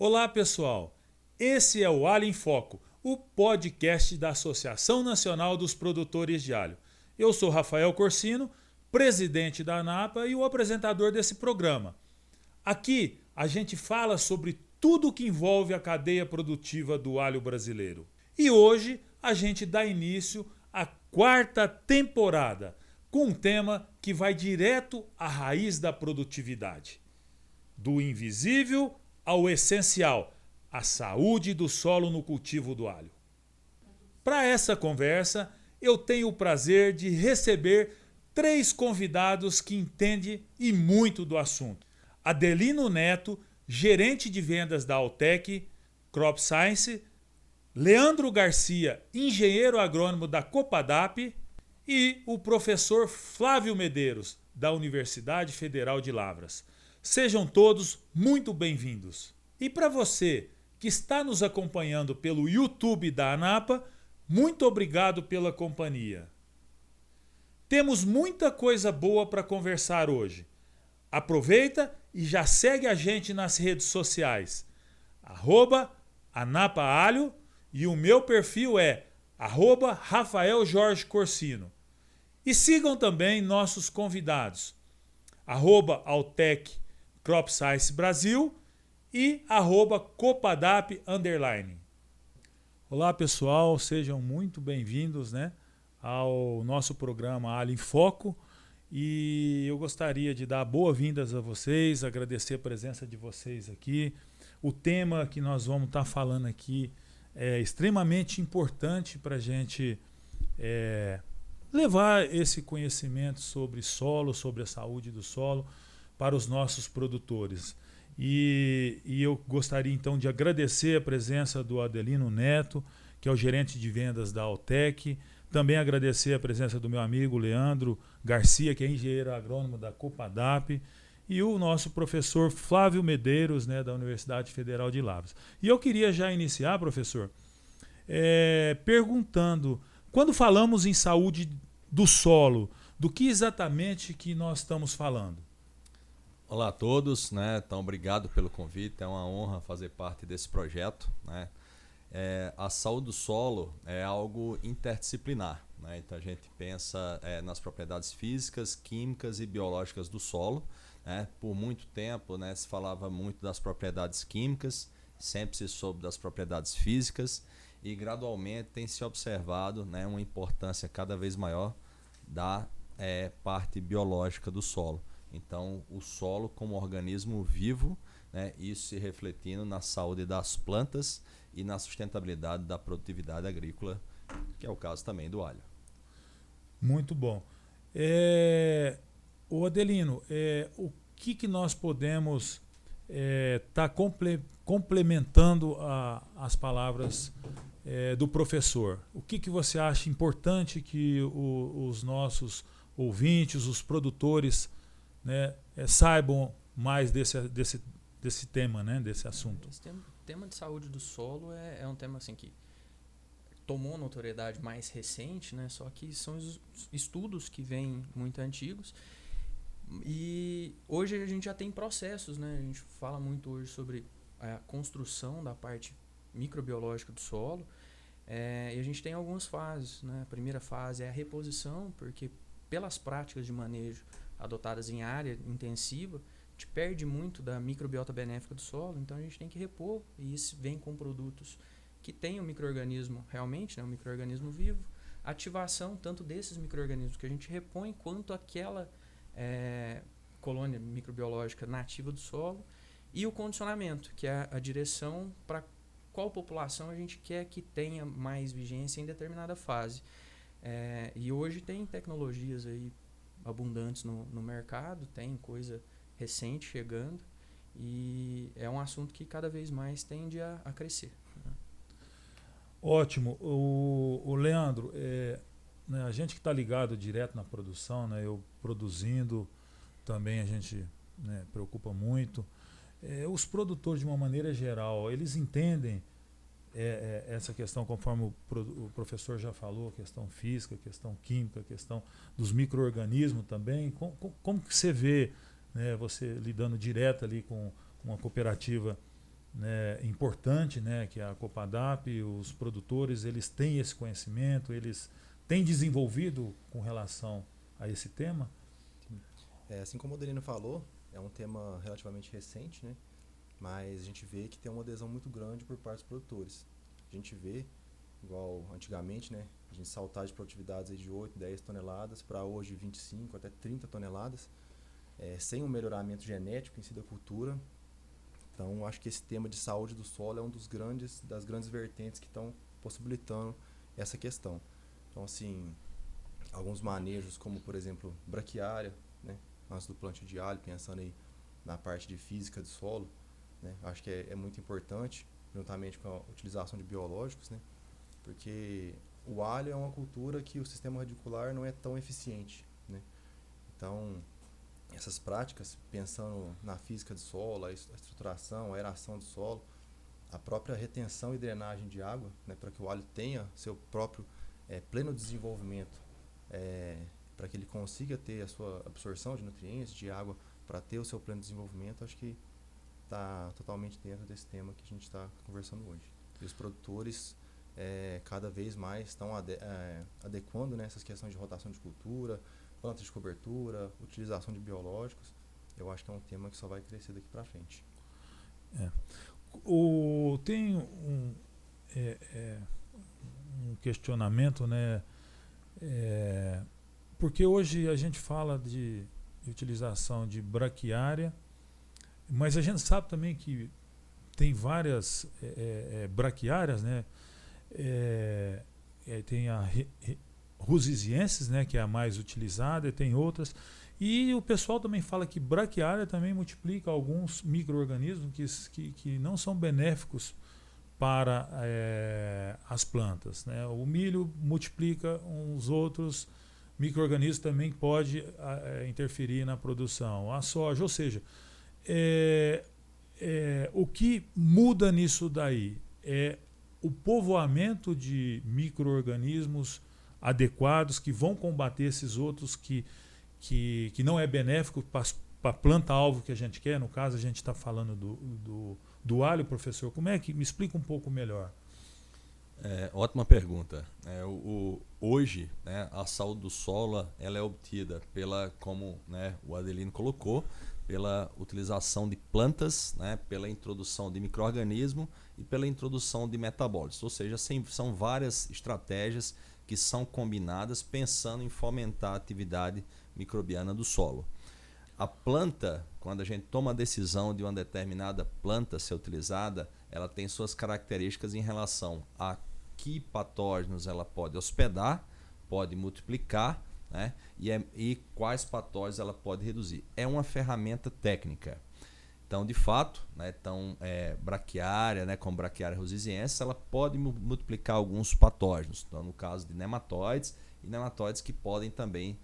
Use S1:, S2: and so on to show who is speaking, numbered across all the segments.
S1: Olá, pessoal. Esse é o Alho em Foco, o podcast da Associação Nacional dos Produtores de Alho. Eu sou Rafael Corsino, presidente da ANAPA e o apresentador desse programa. Aqui a gente fala sobre tudo que envolve a cadeia produtiva do alho brasileiro. E hoje a gente dá início à quarta temporada, com um tema que vai direto à raiz da produtividade. Do invisível ao essencial, a saúde do solo no cultivo do alho. Para essa conversa, eu tenho o prazer de receber 3 convidados que entendem e muito do assunto. Adelino Neto, gerente de vendas da Altec Crop Science, Leandro Garcia, engenheiro agrônomo da Copadap e o professor Flávio Medeiros, da Universidade Federal de Lavras. Sejam todos muito bem-vindos. E para você que está nos acompanhando pelo YouTube da ANAPA, muito obrigado pela companhia. Temos muita coisa boa para conversar hoje. Aproveita e já segue a gente nas redes sociais. @AnapaAlho e o meu perfil é @Rafael Jorge Corsino. E sigam também nossos convidados. @Altec Crop Science Brasil e @Copadap_. Olá, pessoal, sejam muito bem-vindos, ao nosso programa Alho em Foco. E eu gostaria de dar boas-vindas a vocês, agradecer a presença de vocês aqui. O tema que nós vamos estar falando aqui é extremamente importante para a gente levar esse conhecimento sobre solo, sobre a saúde do solo para os nossos produtores. E eu gostaria então de agradecer a presença do Adelino Neto, que é o gerente de vendas da Altec. Também agradecer a presença do meu amigo Leandro Garcia, que é engenheiro agrônomo da Copadap, e o nosso professor Flávio Medeiros, da Universidade Federal de Lavras. E eu queria já iniciar, professor, perguntando, quando falamos em saúde do solo, do que exatamente que nós estamos falando?
S2: Olá a todos, então obrigado pelo convite, é uma honra fazer parte desse projeto. A saúde do solo é algo interdisciplinar, então a gente pensa nas propriedades físicas, químicas e biológicas do solo. Por muito tempo se falava muito das propriedades químicas, sempre se soube das propriedades físicas e gradualmente tem se observado uma importância cada vez maior da parte biológica do solo. Então, o solo como organismo vivo, isso se refletindo na saúde das plantas e na sustentabilidade da produtividade agrícola, que é o caso também do alho.
S1: Muito bom. O Adelino, o que nós podemos estar complementando as palavras do professor? O que você acha importante que os nossos ouvintes, os produtores, saibam mais desse tema, desse assunto?
S3: Esse tema de saúde do solo é um tema assim que tomou notoriedade mais recente, só que são estudos que vêm muito antigos e hoje a gente já tem processos, a gente fala muito hoje sobre a construção da parte microbiológica do solo, e a gente tem algumas fases. A primeira fase é a reposição, porque pelas práticas de manejo adotadas em área intensiva, a gente perde muito da microbiota benéfica do solo, então a gente tem que repor, e isso vem com produtos que tem o micro-organismo realmente, um micro-organismo vivo, ativação tanto desses micro-organismos que a gente repõe, quanto aquela colônia microbiológica nativa do solo, e o condicionamento, que é a direção para qual população a gente quer que tenha mais vigência em determinada fase. E hoje tem tecnologias aí abundantes no mercado, tem coisa recente chegando e é um assunto que cada vez mais tende a crescer.
S1: Ótimo. O Leandro, a gente que está ligado direto na produção, eu produzindo, também a gente preocupa muito. Os produtores, de uma maneira geral, eles entendem essa questão, conforme o professor já falou, questão física, questão química, questão dos micro-organismos também. Como que você vê, você lidando direto ali com uma cooperativa né, importante, né, que a Copadap, os produtores, eles têm esse conhecimento, eles têm desenvolvido com relação a esse tema?
S4: Assim como o Adelino falou, é um tema relativamente recente, né? Mas a gente vê que tem uma adesão muito grande por parte dos produtores. A gente vê, igual antigamente, né? A gente saltar de produtividades aí de 8, 10 toneladas para hoje 25 até 30 toneladas, sem um melhoramento genético em si da cultura. Então, acho que esse tema de saúde do solo é um das grandes vertentes que estão possibilitando essa questão. Então, assim, alguns manejos como, por exemplo, braquiária, né? Antes do plantio de alho, pensando aí na parte de física de solo, né? Acho que é muito importante, juntamente com a utilização de biológicos, né? Porque o alho é uma cultura que o sistema radicular não é tão eficiente, né? Então, essas práticas, pensando na física de solo, a estruturação, a aeração do solo, a própria retenção e drenagem de água, né? Para que o alho tenha seu próprio pleno desenvolvimento, para que ele consiga ter a sua absorção de nutrientes, de água, para ter o seu pleno desenvolvimento, acho que está totalmente dentro desse tema que a gente está conversando hoje. E os produtores cada vez mais estão adequando, né, essas questões de rotação de cultura, plantas de cobertura, utilização de biológicos. Eu acho que é um tema que só vai crescer daqui para frente.
S1: Tem um questionamento, né? Porque hoje a gente fala de utilização de braquiária, mas a gente sabe também que tem várias braquiárias, né? Tem a Rusisiensis, né, que é a mais utilizada, e tem outras. E o pessoal também fala que braquiária também multiplica alguns micro-organismos que não são benéficos para as plantas, né? O milho multiplica uns outros micro-organismos, também pode interferir na produção. A soja, ou seja, o que muda nisso daí é o povoamento de micro-organismos adequados que vão combater esses outros que não é benéfico para a planta-alvo que a gente quer. No caso, a gente está falando do alho, professor. Como é que... Me explica um pouco melhor.
S2: Ótima pergunta. Hoje, né, a saúde do solo ela é obtida como, né, o Adelino colocou, pela utilização de plantas, né, pela introdução de micro-organismos e pela introdução de metabólitos. Ou seja, são várias estratégias que são combinadas pensando em fomentar a atividade microbiana do solo. A planta, quando a gente toma a decisão de uma determinada planta ser utilizada, ela tem suas características em relação a que patógenos ela pode hospedar, pode multiplicar, né? E quais patógenos ela pode reduzir. É uma ferramenta técnica. Então, de fato, né, braquiária, né, como braquiária rusisiensis, ela pode multiplicar alguns patógenos. Então, no caso de nematóides, e nematóides que podem também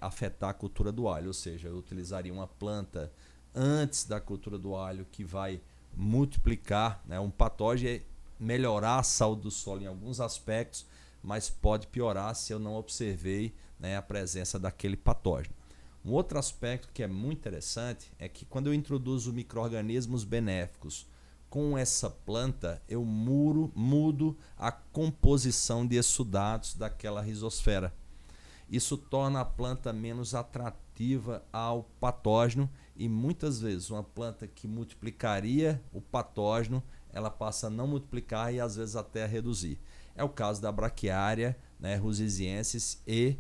S2: afetar a cultura do alho. Ou seja, eu utilizaria uma planta antes da cultura do alho que vai multiplicar, né, um patógeno, melhorar a saúde do solo em alguns aspectos, mas pode piorar se eu não observei, né, a presença daquele patógeno. Um outro aspecto que é muito interessante é que quando eu introduzo micro-organismos benéficos com essa planta, eu mudo a composição de exudatos daquela rizosfera. Isso torna a planta menos atrativa ao patógeno e muitas vezes uma planta que multiplicaria o patógeno, ela passa a não multiplicar e às vezes até a reduzir. É o caso da braquiária, né, rusisiensis e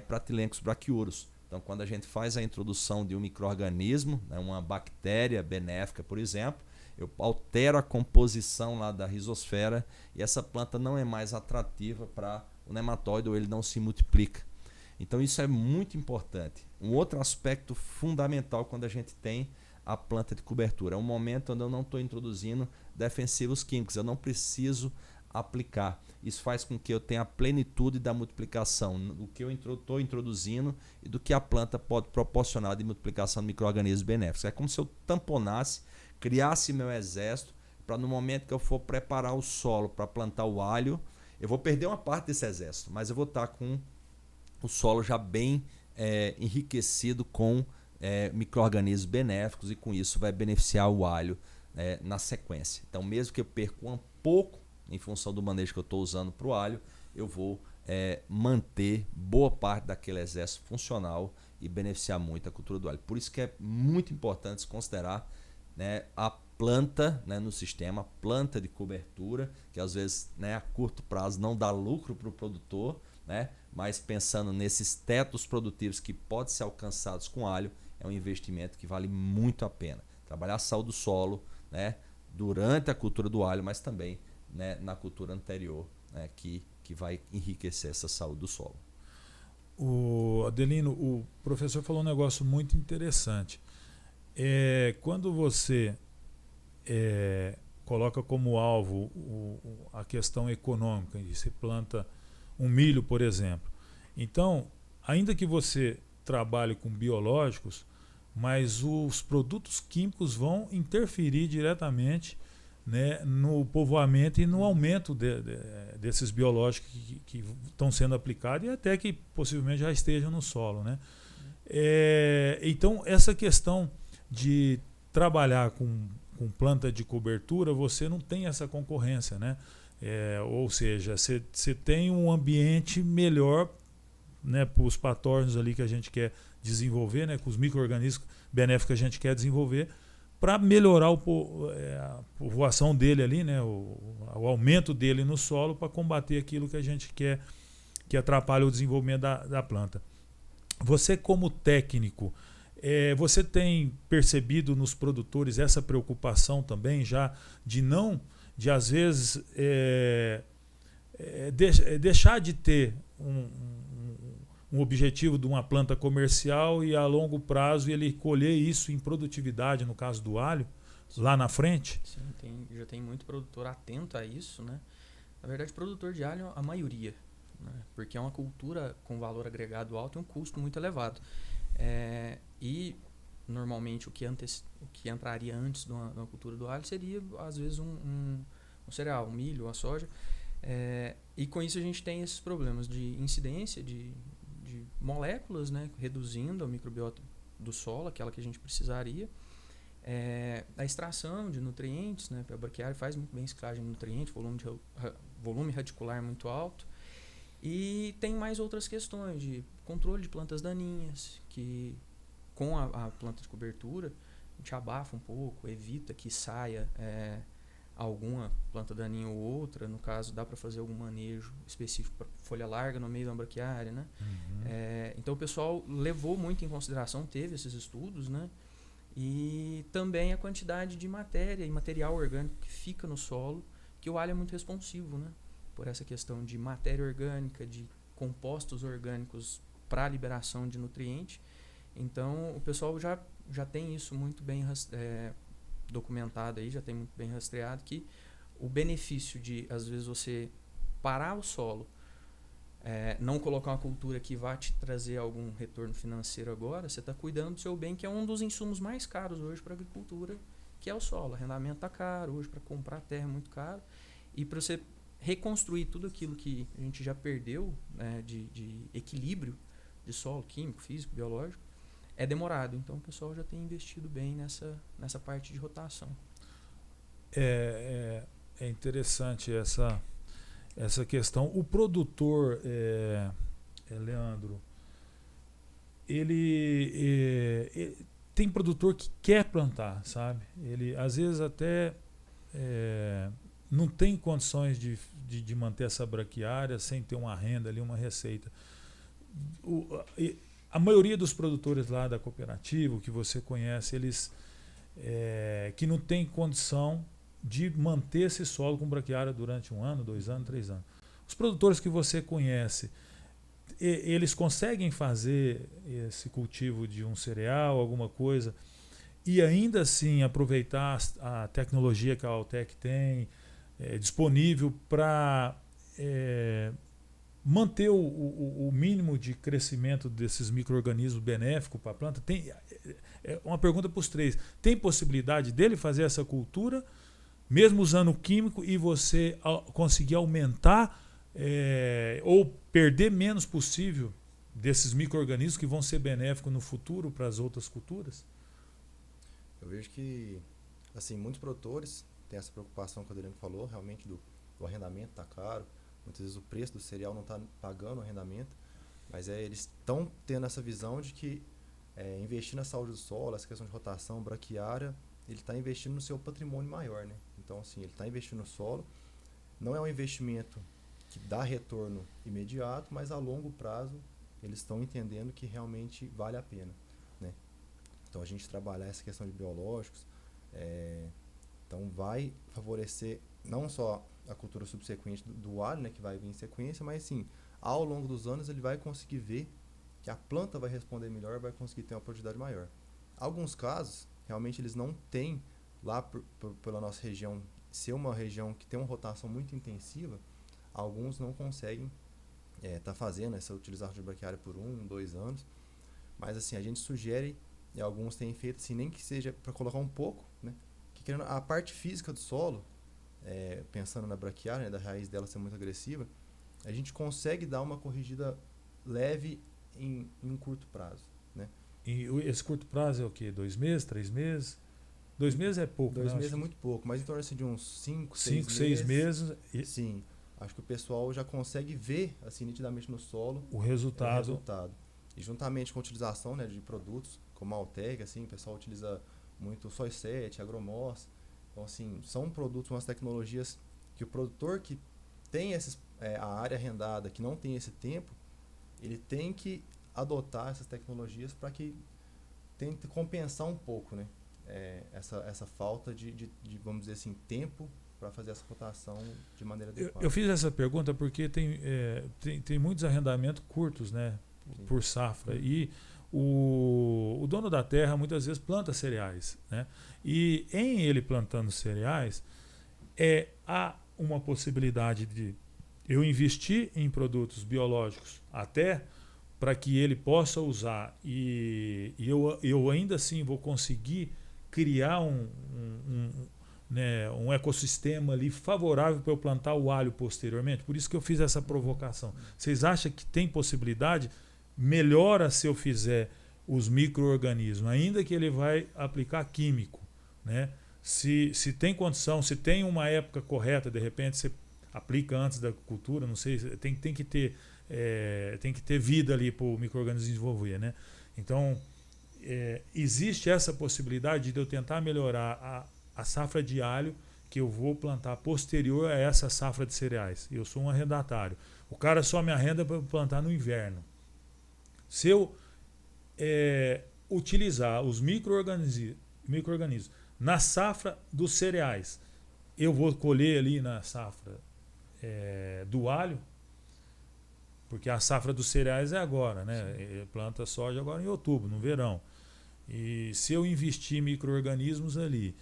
S2: Pratylencos braquiurus. Então, quando a gente faz a introdução de um micro-organismo, né, uma bactéria benéfica, por exemplo, eu altero a composição lá da rizosfera e essa planta não é mais atrativa para o nematóide ou ele não se multiplica. Então, isso é muito importante. Um outro aspecto fundamental quando a gente tem a planta de cobertura é um momento onde eu não estou introduzindo defensivos químicos, eu não preciso aplicar. Isso faz com que eu tenha a plenitude da multiplicação do que eu estou introduzindo e do que a planta pode proporcionar de multiplicação de micro-organismos benéficos. É como se eu tamponasse, criasse meu exército para no momento que eu for preparar o solo para plantar o alho, eu vou perder uma parte desse exército, mas eu vou estar com o solo já bem enriquecido com micro-organismos benéficos e com isso vai beneficiar o alho na sequência. Então, mesmo que eu perca um pouco em função do manejo que eu estou usando para o alho, eu vou manter boa parte daquele excesso funcional e beneficiar muito a cultura do alho. Por isso que é muito importante se considerar, né, a planta, né, no sistema, planta de cobertura, que às vezes, né, a curto prazo não dá lucro para o produtor, né, mas pensando nesses tetos produtivos que podem ser alcançados com alho, é um investimento que vale muito a pena. Trabalhar a saúde do solo, né, durante a cultura do alho, mas também, né, na cultura anterior, né, que vai enriquecer essa saúde do solo.
S1: Adelino, o professor falou um negócio muito interessante. Quando você coloca como alvo a questão econômica, e você planta um milho, por exemplo. Então, ainda que você trabalhe com biológicos, mas os produtos químicos vão interferir diretamente, né, no povoamento e no aumento desses biológicos que estão sendo aplicados e até que possivelmente já estejam no solo, né? Então, essa questão de trabalhar com planta de cobertura, você não tem essa concorrência, né? Ou seja, você tem um ambiente melhor, né, para os patógenos ali que a gente quer desenvolver, né, com os micro-organismos benéficos que a gente quer desenvolver, para melhorar a povoação dele ali, né, o aumento dele no solo, para combater aquilo que a gente quer que atrapalha o desenvolvimento da planta. Você, como técnico, você tem percebido nos produtores essa preocupação também já de às vezes deixar de ter um objetivo de uma planta comercial e a longo prazo ele colher isso em produtividade, no caso do alho, lá na frente?
S3: Sim, já tem muito produtor atento a isso, né? Na verdade, produtor de alho, a maioria, né? Porque é uma cultura com valor agregado alto e um custo muito elevado. E normalmente o que entraria antes de uma cultura do alho seria, às vezes, um cereal, um milho, uma soja. E com isso a gente tem esses problemas de incidência de moléculas, né, reduzindo a microbiota do solo, aquela que a gente precisaria. A extração de nutrientes, né, a braquiária faz muito bem ciclagem de nutrientes, volume radicular muito alto. E tem mais outras questões de controle de plantas daninhas, que com a planta de cobertura a gente abafa um pouco, evita que saia alguma planta daninha ou outra. No caso, dá para fazer algum manejo específico para folha larga no meio da braquiária, né? Então o pessoal levou muito em consideração, teve esses estudos, né? E também a quantidade de matéria e material orgânico que fica no solo, que o alho é muito responsivo, né? Por essa questão de matéria orgânica, de compostos orgânicos para liberação de nutriente. Então o pessoal já tem isso muito bem documentado aí, já tem muito bem rastreado, que o benefício de, às vezes, você parar o solo, não colocar uma cultura que vai te trazer algum retorno financeiro agora, você está cuidando do seu bem, que é um dos insumos mais caros hoje para a agricultura, que é o solo. O arrendamento está caro hoje, para comprar terra é muito caro, e para você reconstruir tudo aquilo que a gente já perdeu, né, de equilíbrio de solo, químico, físico, biológico, é demorado. Então o pessoal já tem investido bem nessa parte de rotação.
S1: É interessante essa questão. O produtor, Leandro, ele tem produtor que quer plantar, sabe? Ele às vezes até não tem condições de manter essa braquiária sem ter uma renda ali, uma receita. A maioria dos produtores lá da cooperativa, que você conhece, eles que não tem condição de manter esse solo com braquiária durante 1 ano, 2 anos, 3 anos. Os produtores que você conhece, eles conseguem fazer esse cultivo de um cereal, alguma coisa, e ainda assim aproveitar a tecnologia que a Altec tem disponível para manter o mínimo de crescimento desses micro-organismos benéficos para a planta? Uma pergunta para os três. Tem possibilidade dele fazer essa cultura, mesmo usando químico, e você conseguir aumentar ou perder menos possível desses micro-organismos que vão ser benéficos no futuro para as outras culturas?
S4: Eu vejo que Assim, muitos produtores têm essa preocupação que o Adriano falou, realmente do arrendamento tá caro, muitas vezes o preço do cereal não está pagando o arrendamento, mas eles estão tendo essa visão de que investir na saúde do solo, essa questão de rotação braquiária, ele está investindo no seu patrimônio maior, né? Então, assim, ele está investindo no solo, não é um investimento que dá retorno imediato, mas a longo prazo eles estão entendendo que realmente vale a pena, né? Então, a gente trabalhar essa questão de biológicos, então vai favorecer não só a cultura subsequente do alho, né, que vai vir em sequência, mas sim, ao longo dos anos ele vai conseguir ver que a planta vai responder melhor, vai conseguir ter uma produtividade maior. Alguns casos, realmente eles não têm, lá pela nossa região, ser uma região que tem uma rotação muito intensiva, alguns não conseguem tá fazendo essa utilização de braquiária por 1, 2 anos, mas assim, a gente sugere, e alguns têm feito assim, nem que seja para colocar um pouco, né, que querendo a parte física do solo, pensando na braquiária, né, da raiz dela ser muito agressiva, a gente consegue dar uma corrigida leve em um curto prazo, né?
S1: E esse curto prazo é o quê? 2 meses, 3 meses? 2 meses é pouco,
S4: 2
S1: né?
S4: meses é muito pouco, mas em torno assim, de uns 5,
S1: 6 meses.
S4: Sim, acho que o pessoal já consegue ver assim, nitidamente no solo
S1: O resultado.
S4: E juntamente com a utilização, né, de produtos como a Altec, assim, o pessoal utiliza muito o Soy 7, Agromos. Então, assim, são produtos, umas tecnologias que o produtor que tem a área arrendada, que não tem esse tempo, ele tem que adotar essas tecnologias para que tente compensar um pouco, né, essa falta de, vamos dizer assim, tempo para fazer essa rotação de maneira adequada.
S1: Eu fiz essa pergunta porque tem muitos arrendamentos curtos, né, por safra. E o dono da terra muitas vezes planta cereais, né? E em ele plantando cereais, há uma possibilidade de eu investir em produtos biológicos até para que ele possa usar e eu ainda assim vou conseguir criar um ecossistema ali favorável para eu plantar o alho posteriormente. Por isso que eu fiz essa provocação. Vocês acham que tem possibilidade? Melhora se eu fizer os micro-organismos, ainda que ele vai aplicar químico, né? Se tem condição, se tem uma época correta, de repente você aplica antes da cultura, não sei, tem que ter vida ali para o micro-organismo desenvolver, né? Então, existe essa possibilidade de eu tentar melhorar a safra de alho que eu vou plantar posterior a essa safra de cereais. Eu sou um arrendatário. O cara só me arrenda para plantar no inverno. Se eu utilizar os micro-organismos na safra dos cereais, eu vou colher ali na safra do alho, porque a safra dos cereais é agora, né? Planta soja agora em outubro, no verão. E se eu investir em micro-organismos ali,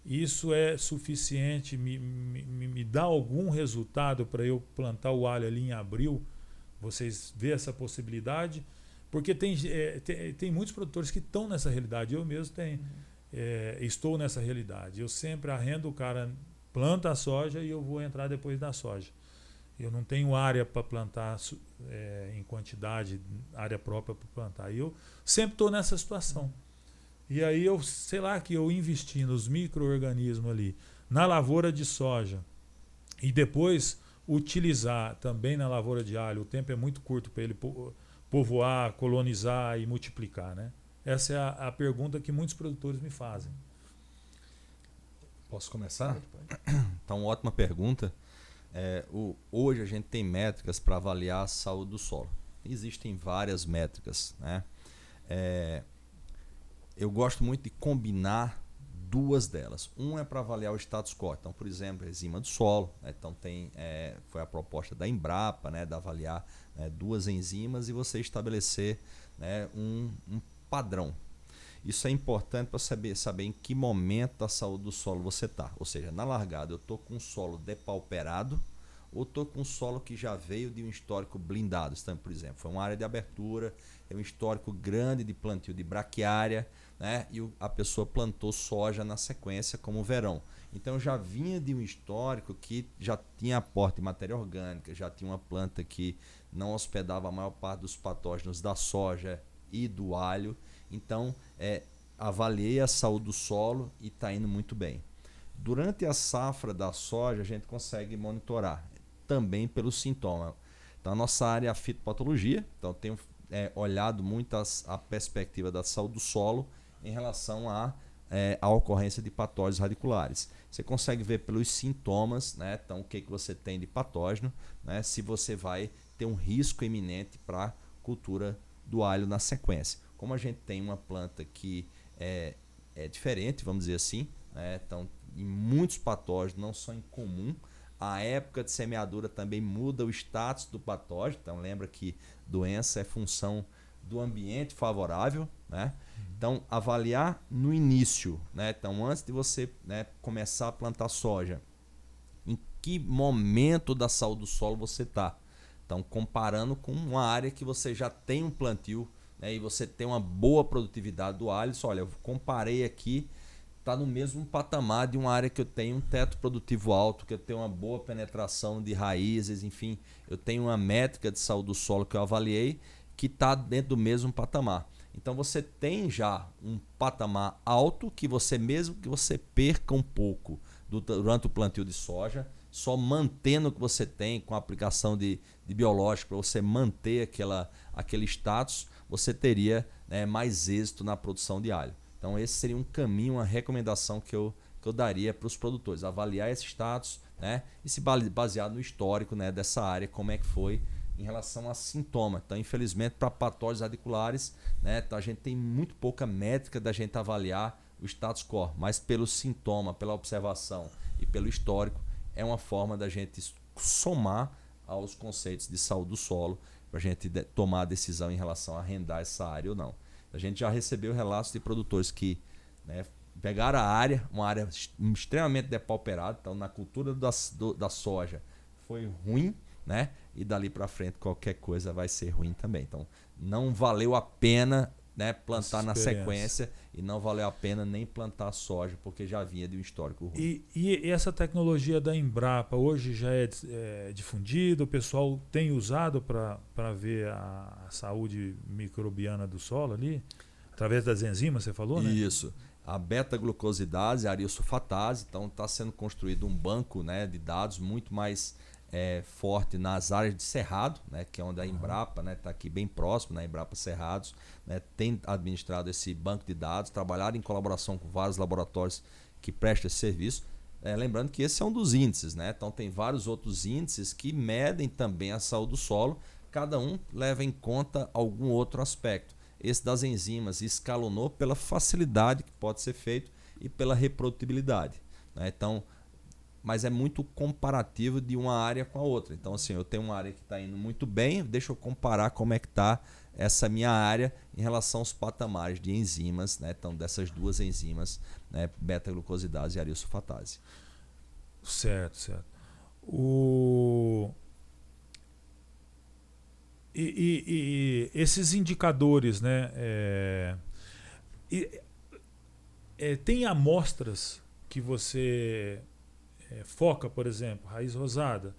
S1: isso é suficiente, me dá algum resultado para eu plantar o alho ali em abril? Vocês vê essa possibilidade? Porque tem muitos produtores que estão nessa realidade. Eu mesmo estou nessa realidade. Eu sempre arrendo, o cara planta a soja e eu vou entrar depois da soja. Eu não tenho área para plantar em quantidade, área própria para plantar. E eu sempre estou nessa situação. E aí eu investi nos micro-organismos ali, na lavoura de soja, e depois utilizar também na lavoura de alho. O tempo é muito curto para ele povoar, colonizar e multiplicar, né? Essa é a pergunta que muitos produtores me fazem.
S2: Posso começar? Então, ótima pergunta. Hoje a gente tem métricas para avaliar a saúde do solo. Existem várias métricas, né? Eu gosto muito de combinar duas delas. Uma é para avaliar o status quo. Então, por exemplo, a enzima do solo. Né? Então, foi a proposta da Embrapa, né, de avaliar duas enzimas e você estabelecer, né, um padrão. Isso é importante para saber em que momento da saúde do solo você está. Ou seja, na largada eu estou com um solo depauperado ou estou com um solo que já veio de um histórico blindado. Então, por exemplo, foi uma área de abertura, é um histórico grande de plantio de braquiária, né? E a pessoa plantou soja na sequência como verão. Então já vinha de um histórico que já tinha aporte de matéria orgânica, já tinha uma planta que não hospedava a maior parte dos patógenos da soja e do alho. Então avaliei a saúde do solo e está indo muito bem. Durante a safra da soja, a gente consegue monitorar também pelos sintomas. Então, a nossa área é a fitopatologia, então tenho olhado muito a perspectiva da saúde do solo em relação à ocorrência de patógenos radiculares. Você consegue ver pelos sintomas, né? Então, o que você tem de patógeno, né? Se você vai ter um risco iminente para a cultura do alho na sequência. Como a gente tem uma planta que é diferente, vamos dizer assim, né? Então, em muitos patógenos não são incomum. A época de semeadura também muda o status do patógeno. Então, lembra que doença é função do ambiente favorável, né? Então, avaliar no início, né? Então, antes de você, né, começar a plantar soja, em que momento da saúde do solo você está? Então, comparando com uma área que você já tem um plantio, né, e você tem uma boa produtividade do alho. Olha, eu comparei aqui, está no mesmo patamar de uma área que eu tenho um teto produtivo alto, que eu tenho uma boa penetração de raízes, enfim, eu tenho uma métrica de saúde do solo que eu avaliei que está dentro do mesmo patamar. Então você tem já um patamar alto que você, mesmo que você perca um pouco durante o plantio de soja, só mantendo o que você tem com a aplicação de biológico para você manter aquele status, você teria, né, mais êxito na produção de alho. Então esse seria um caminho, uma recomendação que eu daria para os produtores, avaliar esse status, né, e se basear no histórico, né, dessa área, como é que foi em relação a sintoma. Então, infelizmente, para patógenos radiculares, né, a gente tem muito pouca métrica da gente avaliar o status quo, mas pelo sintoma, pela observação e pelo histórico, é uma forma da gente somar aos conceitos de saúde do solo para a gente tomar a decisão em relação a arrendar essa área ou não. A gente já recebeu relatos de produtores que, né, pegaram a área, uma área extremamente depauperada, então na cultura da soja foi ruim, né? E dali para frente qualquer coisa vai ser ruim também. Então não valeu a pena, né, plantar na sequência, e não valeu a pena nem plantar soja, porque já vinha de um histórico ruim.
S1: E essa tecnologia da Embrapa hoje já é difundida? O pessoal tem usado para ver a saúde microbiana do solo ali? Através das enzimas, você falou, né?
S2: Isso. A beta-glucosidase, a ariosulfatase, então está sendo construído um banco, né, de dados muito mais forte nas áreas de cerrado, né, que é onde a Embrapa, né, está aqui bem próximo, na Embrapa Cerrados, né, tem administrado esse banco de dados, trabalhado em colaboração com vários laboratórios que prestam esse serviço. Lembrando que esse é um dos índices, né? Então tem vários outros índices que medem também a saúde do solo, cada um leva em conta algum outro aspecto. Esse das enzimas escalonou pela facilidade que pode ser feito e pela reprodutibilidade, né? Então, mas é muito comparativo de uma área com a outra. Então, assim, eu tenho uma área que está indo muito bem, deixa eu comparar como é que está essa minha área em relação aos patamares de enzimas, né? Então, dessas duas enzimas, né, beta-glucosidase e ariosulfatase.
S1: Certo. E esses indicadores, né? Tem amostras que você foca, por exemplo, raiz rosada,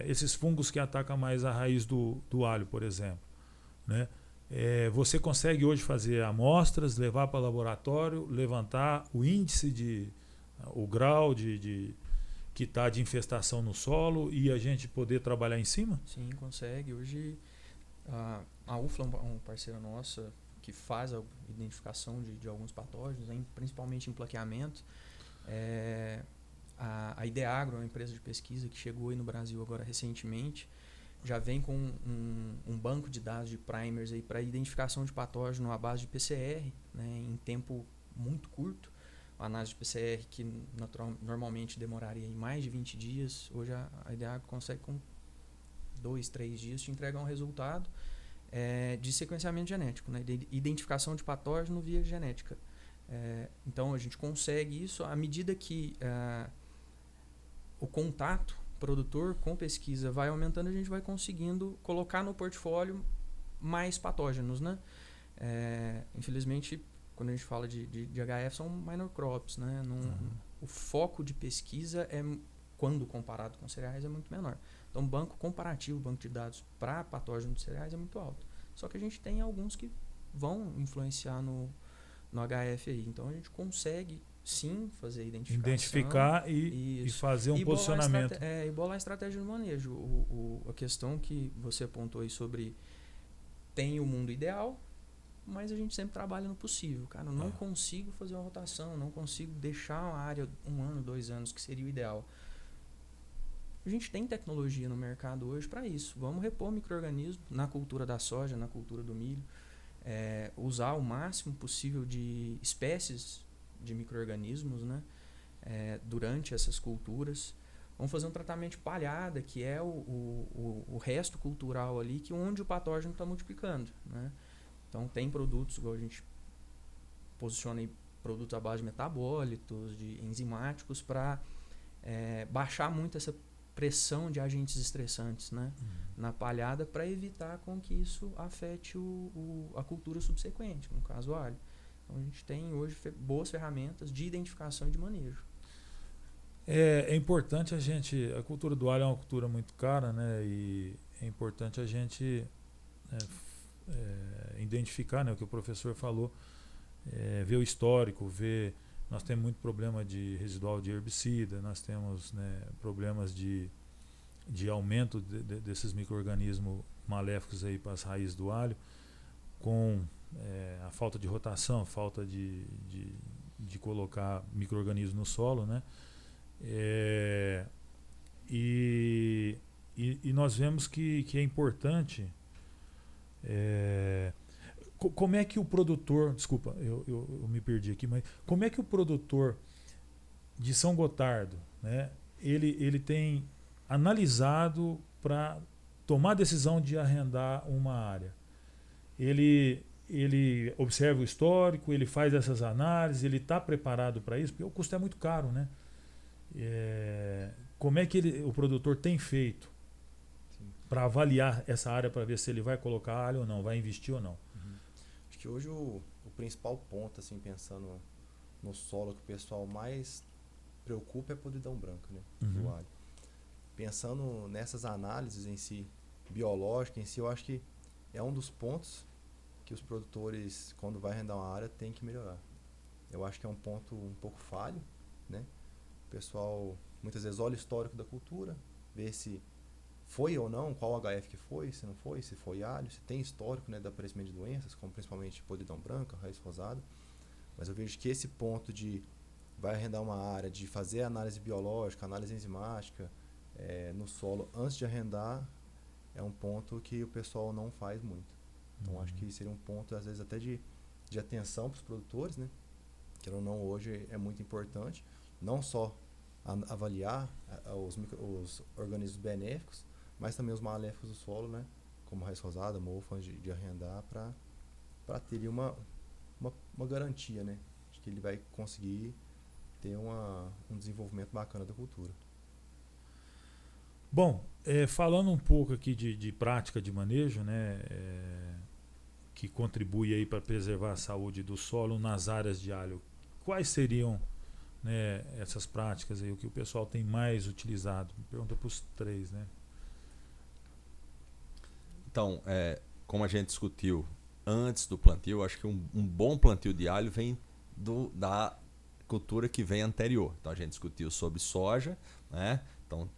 S1: esses fungos que atacam mais a raiz do alho, por exemplo, né? Você consegue hoje fazer amostras, levar para o laboratório, levantar o índice o grau que está de infestação no solo e a gente poder trabalhar em cima?
S3: Sim, consegue. Hoje a UFLA é um parceiro nosso que faz a identificação de alguns patógenos, né, principalmente em plaqueamento. A Ideagro, uma empresa de pesquisa que chegou aí no Brasil agora recentemente, já vem com um banco de dados de primers para identificação de patógeno à base de PCR, né, em tempo muito curto. A análise de PCR que normalmente demoraria mais de 20 dias, hoje a Ideagro consegue com 2, 3 dias te entregar um resultado de sequenciamento genético, né, de identificação de patógeno via genética. Então a gente consegue isso à medida que o contato produtor com pesquisa vai aumentando, a gente vai conseguindo colocar no portfólio mais patógenos, né? Infelizmente, quando a gente fala de HF, são minor crops, né? O foco de pesquisa quando comparado com cereais, é muito menor. Então, banco comparativo, banco de dados para patógenos de cereais é muito alto. Só que a gente tem alguns que vão influenciar no HF aí. Então a gente consegue sim fazer
S1: identificar e fazer um posicionamento.
S3: E bolar a estratégia de manejo. A questão que você apontou aí sobre tem o mundo ideal, mas a gente sempre trabalha no possível. Cara, eu não consigo fazer uma rotação, não consigo deixar uma área 1 ano, 2 anos, que seria o ideal. A gente tem tecnologia no mercado hoje para isso. Vamos repor micro-organismos na cultura da soja, na cultura do milho. Usar o máximo possível de espécies de micro-organismos, né? Durante essas culturas. Vamos fazer um tratamento de palhada, que é o resto cultural ali, que onde o patógeno está multiplicando, né? Então tem produtos, igual a gente posiciona aí, produtos à base de metabólitos, de enzimáticos, para baixar muito essa pressão de agentes estressantes, né? Na palhada, para evitar com que isso afete a cultura subsequente, no caso o alho. Então a gente tem hoje boas ferramentas de identificação e de manejo.
S1: É importante a cultura do alho é uma cultura muito cara, né? E é importante a gente identificar, né, o que o professor falou, ver o histórico, nós temos muito problema de residual de herbicida, nós temos, né, problemas de aumento desses micro-organismos maléficos aí para as raízes do alho, com a falta de rotação, a falta de colocar micro-organismos no solo, né? E nós vemos que é importante. Como é que o produtor, desculpa, eu me perdi aqui, mas como é que o produtor de São Gotardo, né, ele tem analisado para tomar a decisão de arrendar uma área? Ele observa o histórico, ele faz essas análises, ele está preparado para isso, porque o custo é muito caro, né? Como é que o produtor tem feito para avaliar essa área, para ver se ele vai colocar alho ou não, vai investir ou não?
S4: Acho que hoje o principal ponto, assim, pensando no solo, que o pessoal mais preocupa é a podridão branca, né, do alho. Pensando nessas análises em si, biológicas em si, eu acho que é um dos pontos que os produtores, quando vai arrendar uma área, tem que melhorar. Eu acho que é um ponto um pouco falho, né? O pessoal muitas vezes olha o histórico da cultura, vê se foi ou não, qual HF que foi, se não foi, se foi alho, se tem histórico, né, do aparecimento de doenças, como principalmente podridão branca, raiz rosada. Mas eu vejo que esse ponto de vai arrendar uma área, de fazer análise biológica, análise enzimática no solo antes de arrendar, é um ponto que o pessoal não faz muito. Então acho que seria um ponto, às vezes, até de atenção para os produtores, né? Que ou não, hoje é muito importante, não só avaliar os organismos benéficos, mas também os maléficos do solo, né? Como raiz rosada, mofo, antes de arrendar, para ter uma garantia, né? De que ele vai conseguir ter um desenvolvimento bacana da cultura.
S1: Bom, falando um pouco aqui de prática de manejo, né, que contribui aí para preservar a saúde do solo nas áreas de alho, quais seriam, né, essas práticas aí, o que o pessoal tem mais utilizado? Pergunta para os três, né?
S2: Então, como a gente discutiu antes do plantio, acho que um bom plantio de alho vem da cultura que vem anterior. Então a gente discutiu sobre soja, né? Então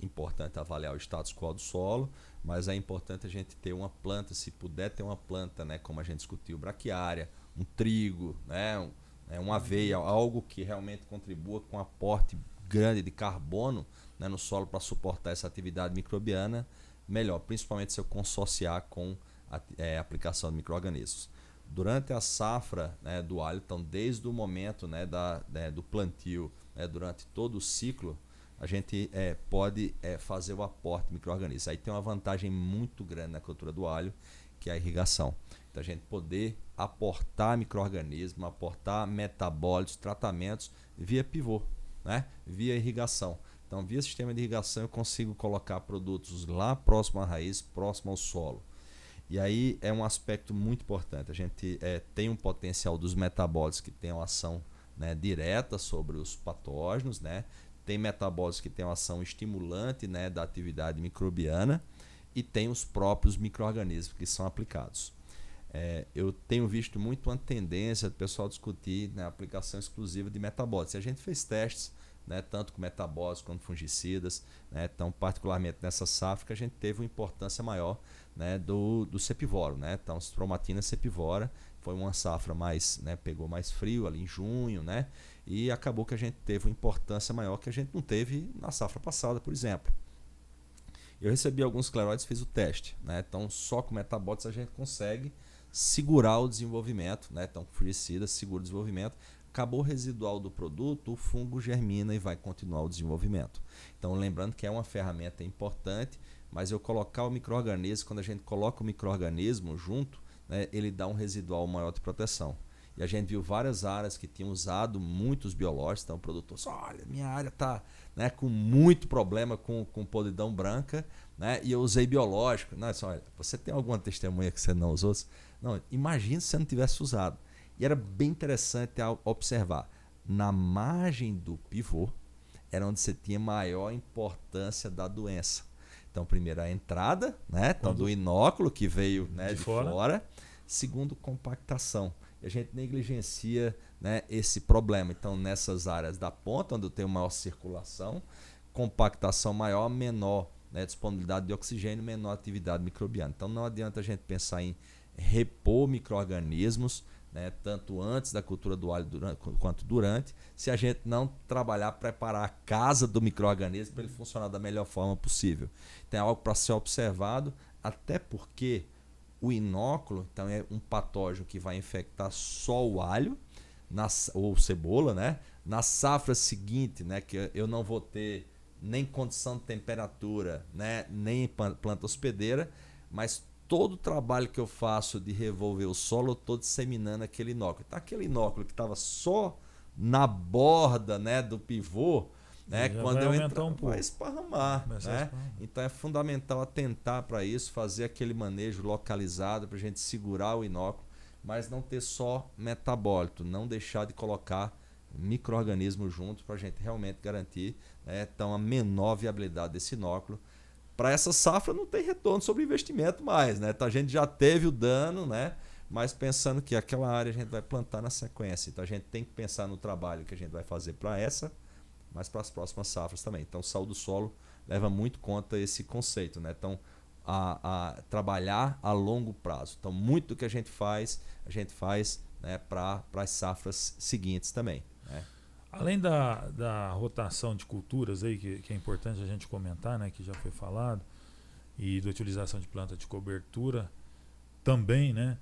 S2: importante avaliar o status quo do solo, mas é importante a gente ter uma planta, se puder ter uma planta, né, como a gente discutiu, braquiária, um trigo, né, uma aveia, algo que realmente contribua com um aporte grande de carbono, né, no solo para suportar essa atividade microbiana, melhor, principalmente se eu consorciar com a aplicação de micro-organismos. Durante a safra, né, do alho, então desde o momento, né, do plantio, né, durante todo o ciclo, a gente pode fazer o aporte de micro-organismos. Aí tem uma vantagem muito grande na cultura do alho, que é a irrigação. Então a gente poder aportar micro-organismos, aportar metabólitos, tratamentos via pivô, né? Via irrigação. Então via sistema de irrigação eu consigo colocar produtos lá próximo à raiz, próximo ao solo. E aí é um aspecto muito importante. A gente tem um potencial dos metabólitos que tem uma ação, né, direta sobre os patógenos, né? Tem metabólitos que têm uma ação estimulante, né, da atividade microbiana, e tem os próprios micro-organismos que são aplicados. eu tenho visto muito uma tendência do pessoal discutir, né, a aplicação exclusiva de metabólitos. E a gente fez testes, né, tanto com metabólitos quanto fungicidas, né, então particularmente nessa safra que a gente teve uma importância maior, né, do Cepivoro, né, então Stromatina cepivora foi uma safra mais, né, pegou mais frio ali em junho, né, e acabou que a gente teve uma importância maior que a gente não teve na safra passada, por exemplo. Eu recebi alguns escleróides, fiz o teste, né, então só com metabólitos a gente consegue segurar o desenvolvimento, né, então com fungicida segura o desenvolvimento. Acabou o residual do produto, o fungo germina e vai continuar o desenvolvimento. Então, lembrando que é uma ferramenta importante, mas eu colocar o micro-organismo, quando a gente coloca o micro-organismo junto, né, ele dá um residual maior de proteção. E a gente viu várias áreas que tinham usado muitos biológicos, então o produtor disse, olha, minha área está, né, com muito problema com podridão branca, né, e eu usei biológico. Não, disse, olha, você tem alguma testemunha que você não usou? Não, imagina se você não tivesse usado. E era bem interessante observar. Na margem do pivô era onde você tinha maior importância da doença. Então, primeiro, a entrada, né? Então, do inóculo que veio, né, de fora. Segundo, compactação. E a gente negligencia, né, esse problema. Então, nessas áreas da ponta, onde tem maior circulação, compactação maior, menor, né, disponibilidade de oxigênio, menor atividade microbiana. Então, não adianta a gente pensar em repor micro-organismos, né, tanto antes da cultura do alho quanto durante, se a gente não trabalhar, preparar a casa do micro-organismo para ele funcionar da melhor forma possível. Então é algo para ser observado, até porque o inóculo então, é um patógeno que vai infectar só o alho ou cebola, né? Na safra seguinte, né, que eu não vou ter nem condição de temperatura, né, nem planta hospedeira, mas todo o trabalho que eu faço de revolver o solo, eu estou disseminando aquele inóculo. Então, aquele inóculo que estava só na borda, né, do pivô, né, quando eu entrar, vai esparramar. Né? Então, é fundamental atentar para isso, fazer aquele manejo localizado para a gente segurar o inóculo, mas não ter só metabólito, não deixar de colocar micro-organismos juntos para a gente realmente garantir, né, então, a menor viabilidade desse inóculo. Para essa safra não tem retorno sobre investimento mais, né? Então a gente já teve o dano, né? Mas pensando que aquela área a gente vai plantar na sequência. Então a gente tem que pensar no trabalho que a gente vai fazer para essa, mas para as próximas safras também. Então saúde do solo leva muito conta esse conceito, né? Então a trabalhar a longo prazo. Então muito do que a gente faz, né, para as safras seguintes também, né?
S1: Além da rotação de culturas aí, que é importante a gente comentar, né, que já foi falado, e da utilização de planta de cobertura também, né,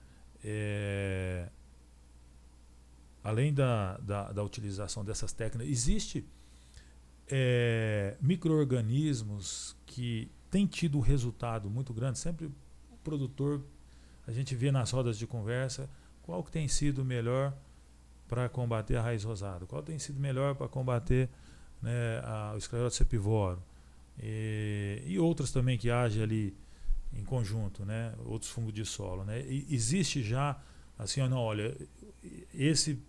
S1: além da utilização dessas técnicas, existe micro-organismos que têm tido um resultado muito grande. Sempre o produtor, a gente vê nas rodas de conversa, qual que tem sido melhor para combater a raiz rosada, qual tem sido melhor para combater, né, o escleróide cepivoro e outras também que agem ali em conjunto, né, outros fungos de solo, né, e existe já assim, não, olha, esse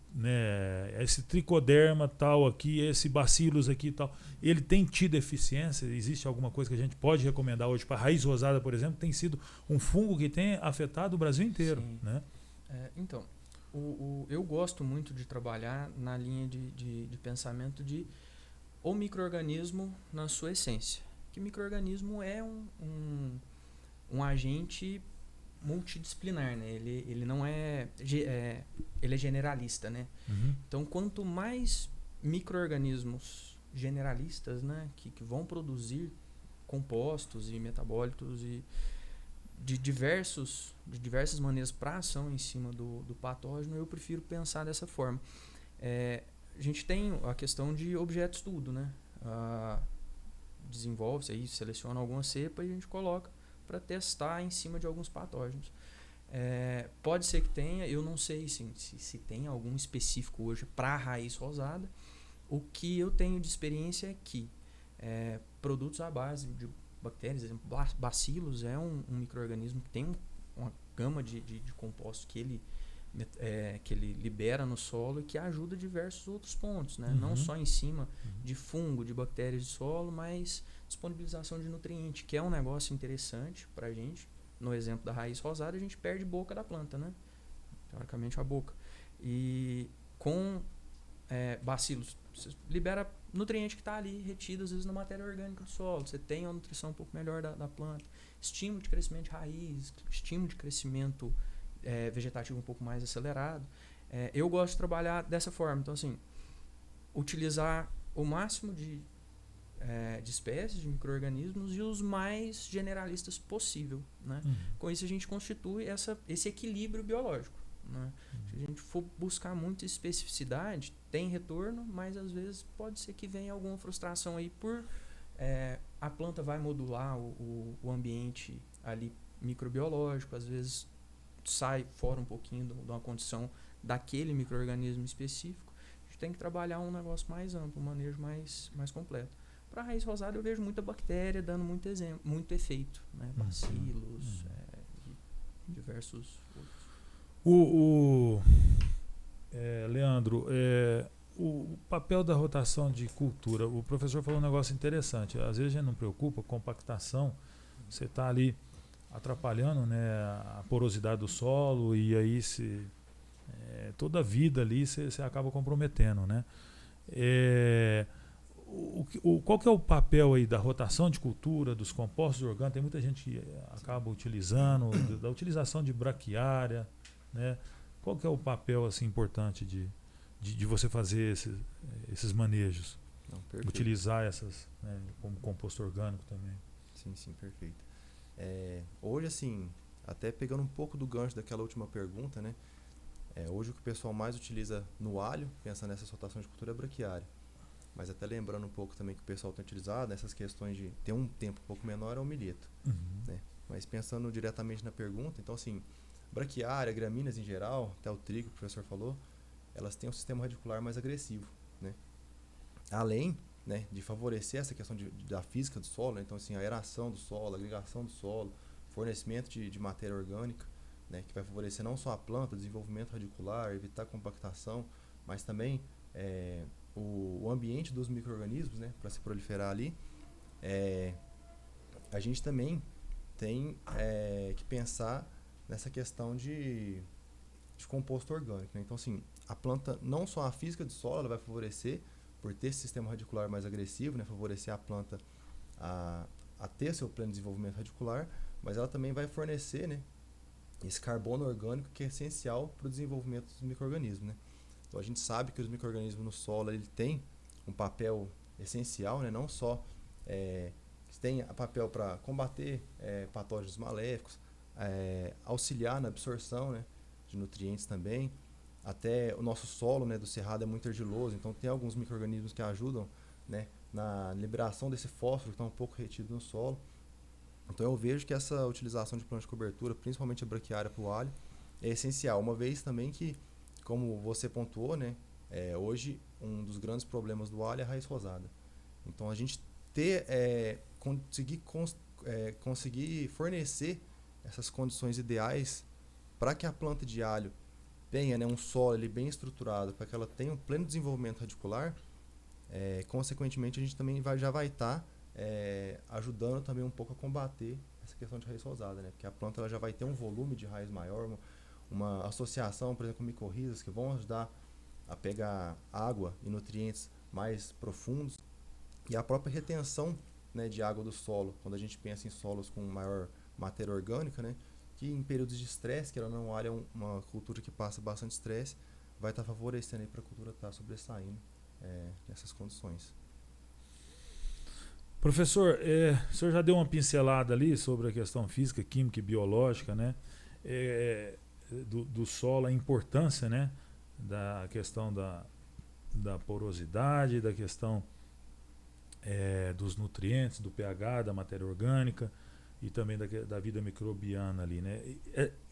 S1: tricoderma tal aqui, esse bacillus aqui tal, ele tem tido eficiência? Existe alguma coisa que a gente pode recomendar hoje para a raiz rosada, por exemplo? Tem sido um fungo que tem afetado o Brasil inteiro. Sim. Né?
S3: Então, eu gosto muito de trabalhar na linha de pensamento de o micro-organismo na sua essência. Que micro-organismo é um agente multidisciplinar, né? Ele não ele é generalista, né?
S1: Uhum.
S3: Então, quanto mais micro-organismos generalistas, né, que vão produzir compostos e metabólitos e de diversas maneiras para ação em cima do patógeno, eu prefiro pensar dessa forma. A gente tem a questão de objeto de estudo, né? Desenvolve-se aí, seleciona alguma cepa e a gente coloca para testar em cima de alguns patógenos. Pode ser que tenha, eu não sei se tem algum específico hoje para a raiz rosada. O que eu tenho de experiência é que produtos à base de bactérias, exemplo, bacilos é um micro-organismo que tem uma gama de compostos que ele libera no solo e que ajuda diversos outros pontos, né? Não só em cima de fungo, de bactérias de solo, mas disponibilização de nutriente, que é um negócio interessante para a gente, no exemplo da raiz rosada, a gente perde boca da planta, né? Teoricamente a boca. E com bacilos, você libera nutriente que está ali retido às vezes na matéria orgânica do solo. Você tem uma nutrição um pouco melhor da planta. Estímulo de crescimento de raiz, estímulo de crescimento vegetativo um pouco mais acelerado. Eu gosto de trabalhar dessa forma. Então, assim, utilizar o máximo de espécies, de micro-organismos e os mais generalistas possível, né? Com isso a gente constitui esse equilíbrio biológico, né? Se a gente for buscar muita especificidade, tem retorno, mas às vezes pode ser que venha alguma frustração aí por a planta vai modular o ambiente ali microbiológico, às vezes sai fora um pouquinho de uma condição daquele micro-organismo específico. A gente tem que trabalhar um negócio mais amplo, um manejo mais completo. Para a raiz rosada eu vejo muita bactéria dando muito efeito, né? Bacilos, e diversos outros.
S1: Leandro, o papel da rotação de cultura, o professor falou um negócio interessante. Às vezes a gente não preocupa, compactação, você está ali atrapalhando, né, a porosidade do solo e aí toda a vida ali você acaba comprometendo, né? Qual que é o papel aí da rotação de cultura, dos compostos orgânicos? Tem muita gente que acaba utilizando, da utilização de braquiária, né? Qual que é o papel assim, importante de você fazer esses manejos?
S4: Não, perfeito.
S1: Utilizar essas, né, como composto orgânico também.
S4: Sim, perfeito. Hoje, assim, até pegando um pouco do gancho daquela última pergunta, né? Hoje o que o pessoal mais utiliza no alho, pensando nessa rotação de cultura, é braquiária. Mas até lembrando um pouco também que o pessoal tem utilizado nessas questões de ter um tempo um pouco menor é o milheto. Né? Mas pensando diretamente na pergunta, então assim, braquiária, gramíneas em geral, até o trigo que o professor falou, elas têm um sistema radicular mais agressivo, né? Além, né, de favorecer essa questão da física do solo, né? Então assim, a aeração do solo, a agregação do solo, fornecimento de matéria orgânica, né, que vai favorecer não só a planta, o desenvolvimento radicular, evitar compactação, mas também o ambiente dos micro-organismos, né, para se proliferar ali. A gente também tem que pensar nessa questão de composto orgânico, né? Então, assim, a planta, não só a física do solo, ela vai favorecer por ter esse sistema radicular mais agressivo, né, favorecer a planta a ter seu pleno desenvolvimento radicular, mas ela também vai fornecer, né, esse carbono orgânico que é essencial para o desenvolvimento dos micro-organismos, né? Então a gente sabe que os micro-organismos no solo ele tem um papel essencial, né? Não só tem papel para combater patógenos maléficos, auxiliar na absorção, né, de nutrientes também. Até o nosso solo, né, do cerrado é muito argiloso, então tem alguns micro-organismos que ajudam, né, na liberação desse fósforo que está um pouco retido no solo. Então eu vejo que essa utilização de planta de cobertura, principalmente a braquiária para o alho, é essencial. Uma vez também que, como você pontuou, né, hoje um dos grandes problemas do alho é a raiz rosada. Então a gente conseguir fornecer essas condições ideais para que a planta de alho tenha, né, um solo ali bem estruturado, para que ela tenha um pleno desenvolvimento radicular, consequentemente a gente também já vai estar ajudando também um pouco a combater essa questão de raiz rosada, né? Porque a planta ela já vai ter um volume de raiz maior, uma associação, por exemplo, com micorrizas que vão ajudar a pegar água e nutrientes mais profundos, e a própria retenção, né, de água do solo, quando a gente pensa em solos com maior matéria orgânica, né, que em períodos de estresse, que ela não alha uma cultura que passa bastante estresse, vai estar favorecendo para a cultura estar sobressaindo nessas condições.
S1: Professor, o senhor já deu uma pincelada ali sobre a questão física, química e biológica, né? Do solo, a importância, né, da questão da porosidade, da questão dos nutrientes, do pH, da matéria orgânica e também da vida microbiana ali, né?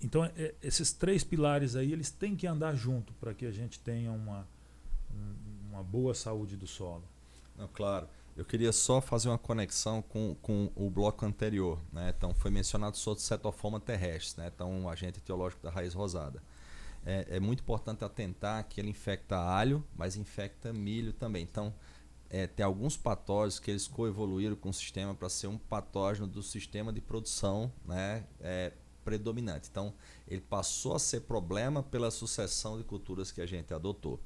S1: Então, esses três pilares aí, eles têm que andar junto para que a gente tenha uma boa saúde do solo.
S2: Não, claro. Eu queria só fazer uma conexão com o bloco anterior, né? Então, foi mencionado sobre cetofoma terrestre, né? Então, um agente etiológico da raiz rosada. É muito importante atentar que ele infecta alho, mas infecta milho também. Então, tem alguns patógenos que eles coevoluíram com o sistema para ser um patógeno do sistema de produção, né, predominante. Então, ele passou a ser problema pela sucessão de culturas que a gente adotou.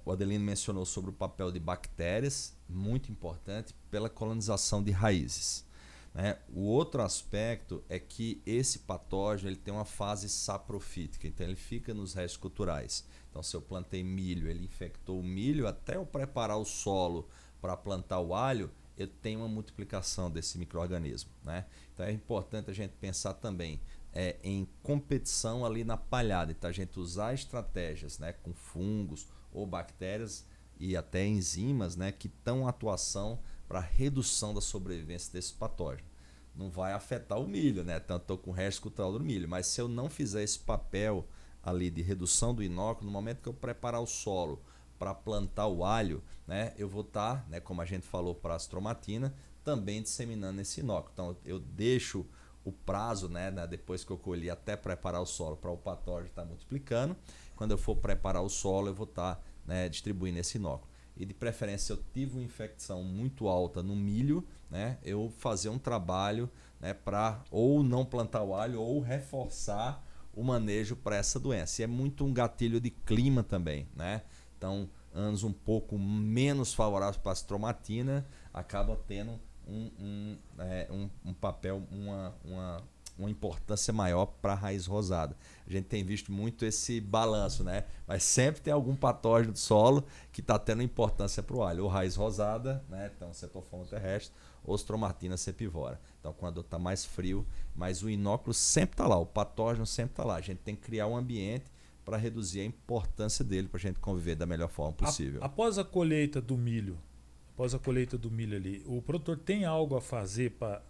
S2: O Adelino mencionou sobre o papel de bactérias, muito importante, pela colonização de raízes. Né? O outro aspecto é que esse patógeno ele tem uma fase saprofítica, então ele fica nos restos culturais. Então, se eu plantei milho, ele infectou o milho, até eu preparar o solo para plantar o alho, eu tenho uma multiplicação desse micro-organismo. Né? Então, é importante a gente pensar também em competição ali na palhada. Então, a gente usar estratégias, né, com fungos ou bactérias e até enzimas, né, que estão atuação para redução da sobrevivência desse patógeno. Não vai afetar o milho, né? Então, estou com o resto cultural do milho, mas se eu não fizer esse papel ali de redução do inóculo, no momento que eu preparar o solo para plantar o alho, né, eu vou estar, né, como a gente falou para a astromatina, também disseminando esse inóculo. Então, eu deixo o prazo, né, depois que eu colhi até preparar o solo para o patógeno estar multiplicando. Quando eu for preparar o solo, eu vou estar, né, distribuindo esse inóculo. E de preferência, eu tive uma infecção muito alta no milho, né, eu fazer um trabalho, né, para ou não plantar o alho ou reforçar o manejo para essa doença. E é muito um gatilho de clima também, né? Então, anos um pouco menos favoráveis para a astromatina acaba tendo um papel, uma importância maior para a raiz rosada. A gente tem visto muito esse balanço, né? Mas sempre tem algum patógeno do solo que está tendo importância para o alho. Ou raiz rosada, né? Então, Cetophroma terrestre, ou Stromatina cepivora. Então, quando está mais frio, mas o inóculo sempre está lá, o patógeno sempre está lá. A gente tem que criar um ambiente para reduzir a importância dele, para a gente conviver da melhor forma possível.
S1: Após a colheita do milho, ali, o produtor tem algo a fazer para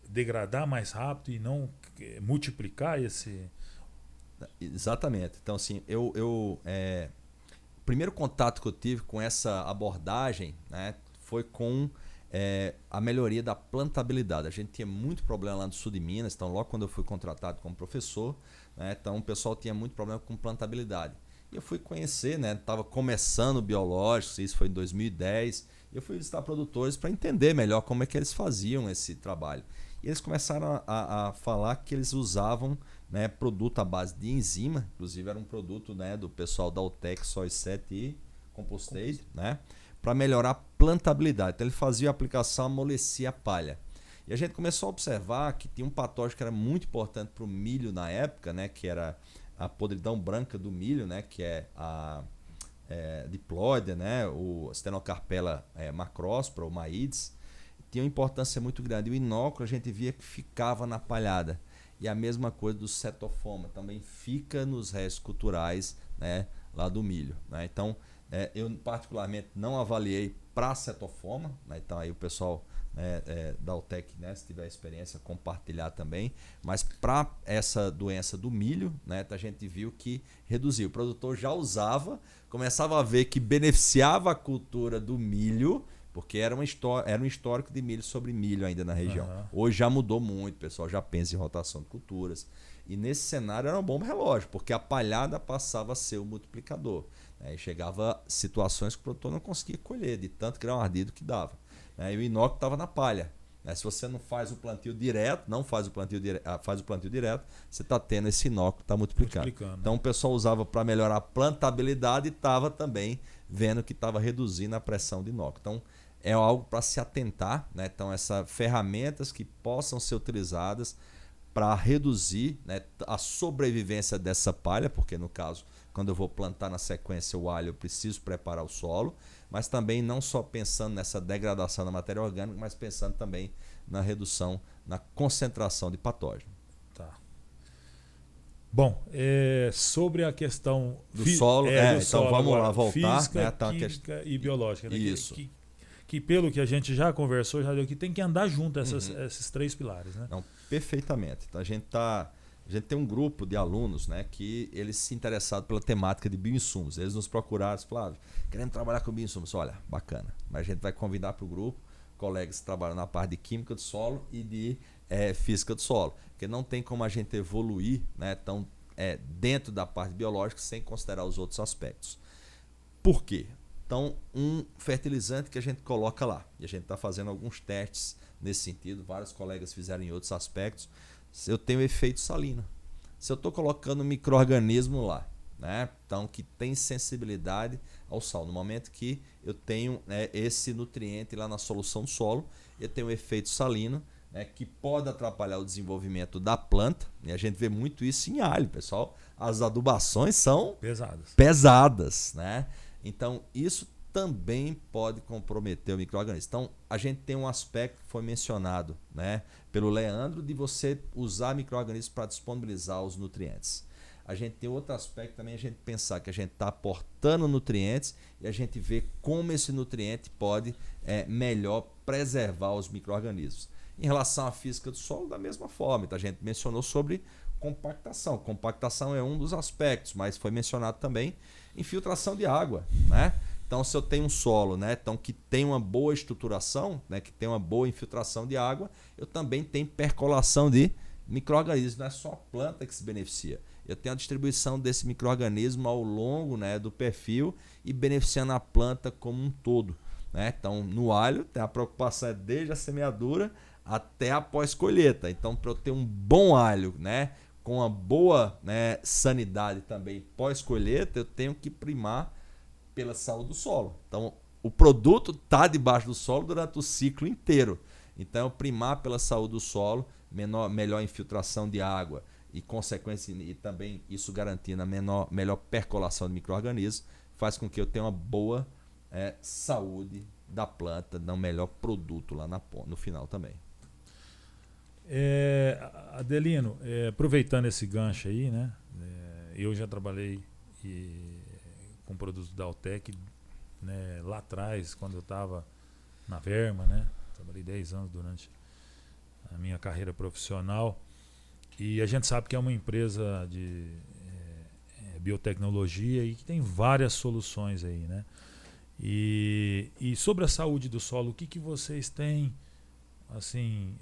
S1: degradar mais rápido e não multiplicar esse...
S2: Exatamente. Então, assim, o primeiro contato que eu tive com essa abordagem, né, foi com a melhoria da plantabilidade. A gente tinha muito problema lá no sul de Minas, então logo quando eu fui contratado como professor, né, então o pessoal tinha muito problema com plantabilidade. E eu fui conhecer, né, estava começando biológicos, isso foi em 2010, e eu fui visitar produtores para entender melhor como é que eles faziam esse trabalho. E eles começaram a falar que eles usavam, né, produto à base de enzima, inclusive era um produto, né, do pessoal da Altec, Soy 7 e Compostade, né, para melhorar a plantabilidade. Então ele fazia a aplicação, amolecia a palha. E a gente começou a observar que tinha um patógeno que era muito importante para o milho na época, né, que era a podridão branca do milho, né, que é a diploide, né, o Stenocarpella macróspora, ou Maides, tinha uma importância muito grande. E o inóculo a gente via que ficava na palhada. E a mesma coisa do Cetophroma, também fica nos restos culturais, né, lá do milho. Né? Então, eu particularmente não avaliei para Cetophroma, né? Então aí o pessoal da Altec, né, se tiver experiência, compartilhar também. Mas para essa doença do milho, né, a gente viu que reduziu. O produtor já usava, começava a ver que beneficiava a cultura do milho, porque era um histórico de milho sobre milho ainda na região. Uhum. Hoje já mudou muito, o pessoal já pensa em rotação de culturas. E nesse cenário era um bom relógio, porque a palhada passava a ser o multiplicador. E chegava situações que o produtor não conseguia colher, de tanto grão ardido que dava. E o inóculo estava na palha. Se você não faz o plantio direto, faz o plantio direto, você está tendo esse inóculo, está multiplicando. Então o pessoal usava para melhorar a plantabilidade e estava também vendo que estava reduzindo a pressão de inóculo. Então é algo para se atentar, né? Então essas ferramentas que possam ser utilizadas para reduzir, né, a sobrevivência dessa palha, porque no caso, quando eu vou plantar na sequência o alho, eu preciso preparar o solo, mas também não só pensando nessa degradação da matéria orgânica, mas pensando também na redução, na concentração de patógeno.
S1: Tá. Bom, sobre a questão
S2: do solo, então
S1: solo,
S2: vamos
S1: agora,
S2: lá voltar,
S1: física,
S2: né, tá,
S1: química e biológica. Né?
S2: Isso.
S1: Que pelo que a gente já conversou, já deu que tem que andar junto esses três pilares, né?
S2: Não, perfeitamente. Então a gente tem um grupo de alunos, né, que eles se interessaram pela temática de bioinsumos. Eles nos procuraram, Flávio, querendo trabalhar com bioinsumos. Olha, bacana. Mas a gente vai convidar para o grupo colegas que trabalham na parte de química do solo e de física do solo. Porque não tem como a gente evoluir, né, dentro da parte biológica sem considerar os outros aspectos. Por quê? Então, um fertilizante que a gente coloca lá, e a gente está fazendo alguns testes nesse sentido, vários colegas fizeram em outros aspectos, eu tenho efeito salino. Se eu estou colocando um micro-organismo lá, né, então que tem sensibilidade ao sal, no momento que eu tenho, né, esse nutriente lá na solução do solo, eu tenho um efeito salino, né, que pode atrapalhar o desenvolvimento da planta, e a gente vê muito isso em alho, pessoal. As adubações são pesadas, né? Então, isso também pode comprometer o micro-organismo. Então, a gente tem um aspecto que foi mencionado, né, pelo Leandro, de você usar micro-organismos para disponibilizar os nutrientes. A gente tem outro aspecto também, a gente pensar que a gente está aportando nutrientes e a gente vê como esse nutriente pode melhor preservar os micro-organismos. Em relação à física do solo, da mesma forma. Então, a gente mencionou sobre compactação. Compactação é um dos aspectos, mas foi mencionado também infiltração de água, né? Então, se eu tenho um solo, né, então, que tem uma boa estruturação, né, que tem uma boa infiltração de água, eu também tenho percolação de micro-organismos. Não é só a planta que se beneficia. Eu tenho a distribuição desse micro-organismo ao longo, né, do perfil e beneficiando a planta como um todo, né? Então, no alho, tem a preocupação desde a semeadura até a pós-colheita. Então, para eu ter um bom alho, né, com uma boa, né, sanidade também pós-colheita, eu tenho que primar pela saúde do solo. Então, o produto está debaixo do solo durante o ciclo inteiro. Então, eu primar pela saúde do solo, melhor infiltração de água e, consequência, e também isso garantindo a melhor percolação de micro-organismos, faz com que eu tenha uma boa saúde da planta, dar um melhor produto lá no final também.
S1: Adelino, aproveitando esse gancho aí, né? Eu já trabalhei com produtos da Altec, né, lá atrás, quando eu estava na Verma, né? Trabalhei 10 anos durante a minha carreira profissional. E a gente sabe que é uma empresa de biotecnologia e que tem várias soluções aí, né? E sobre a saúde do solo, o que vocês têm assim,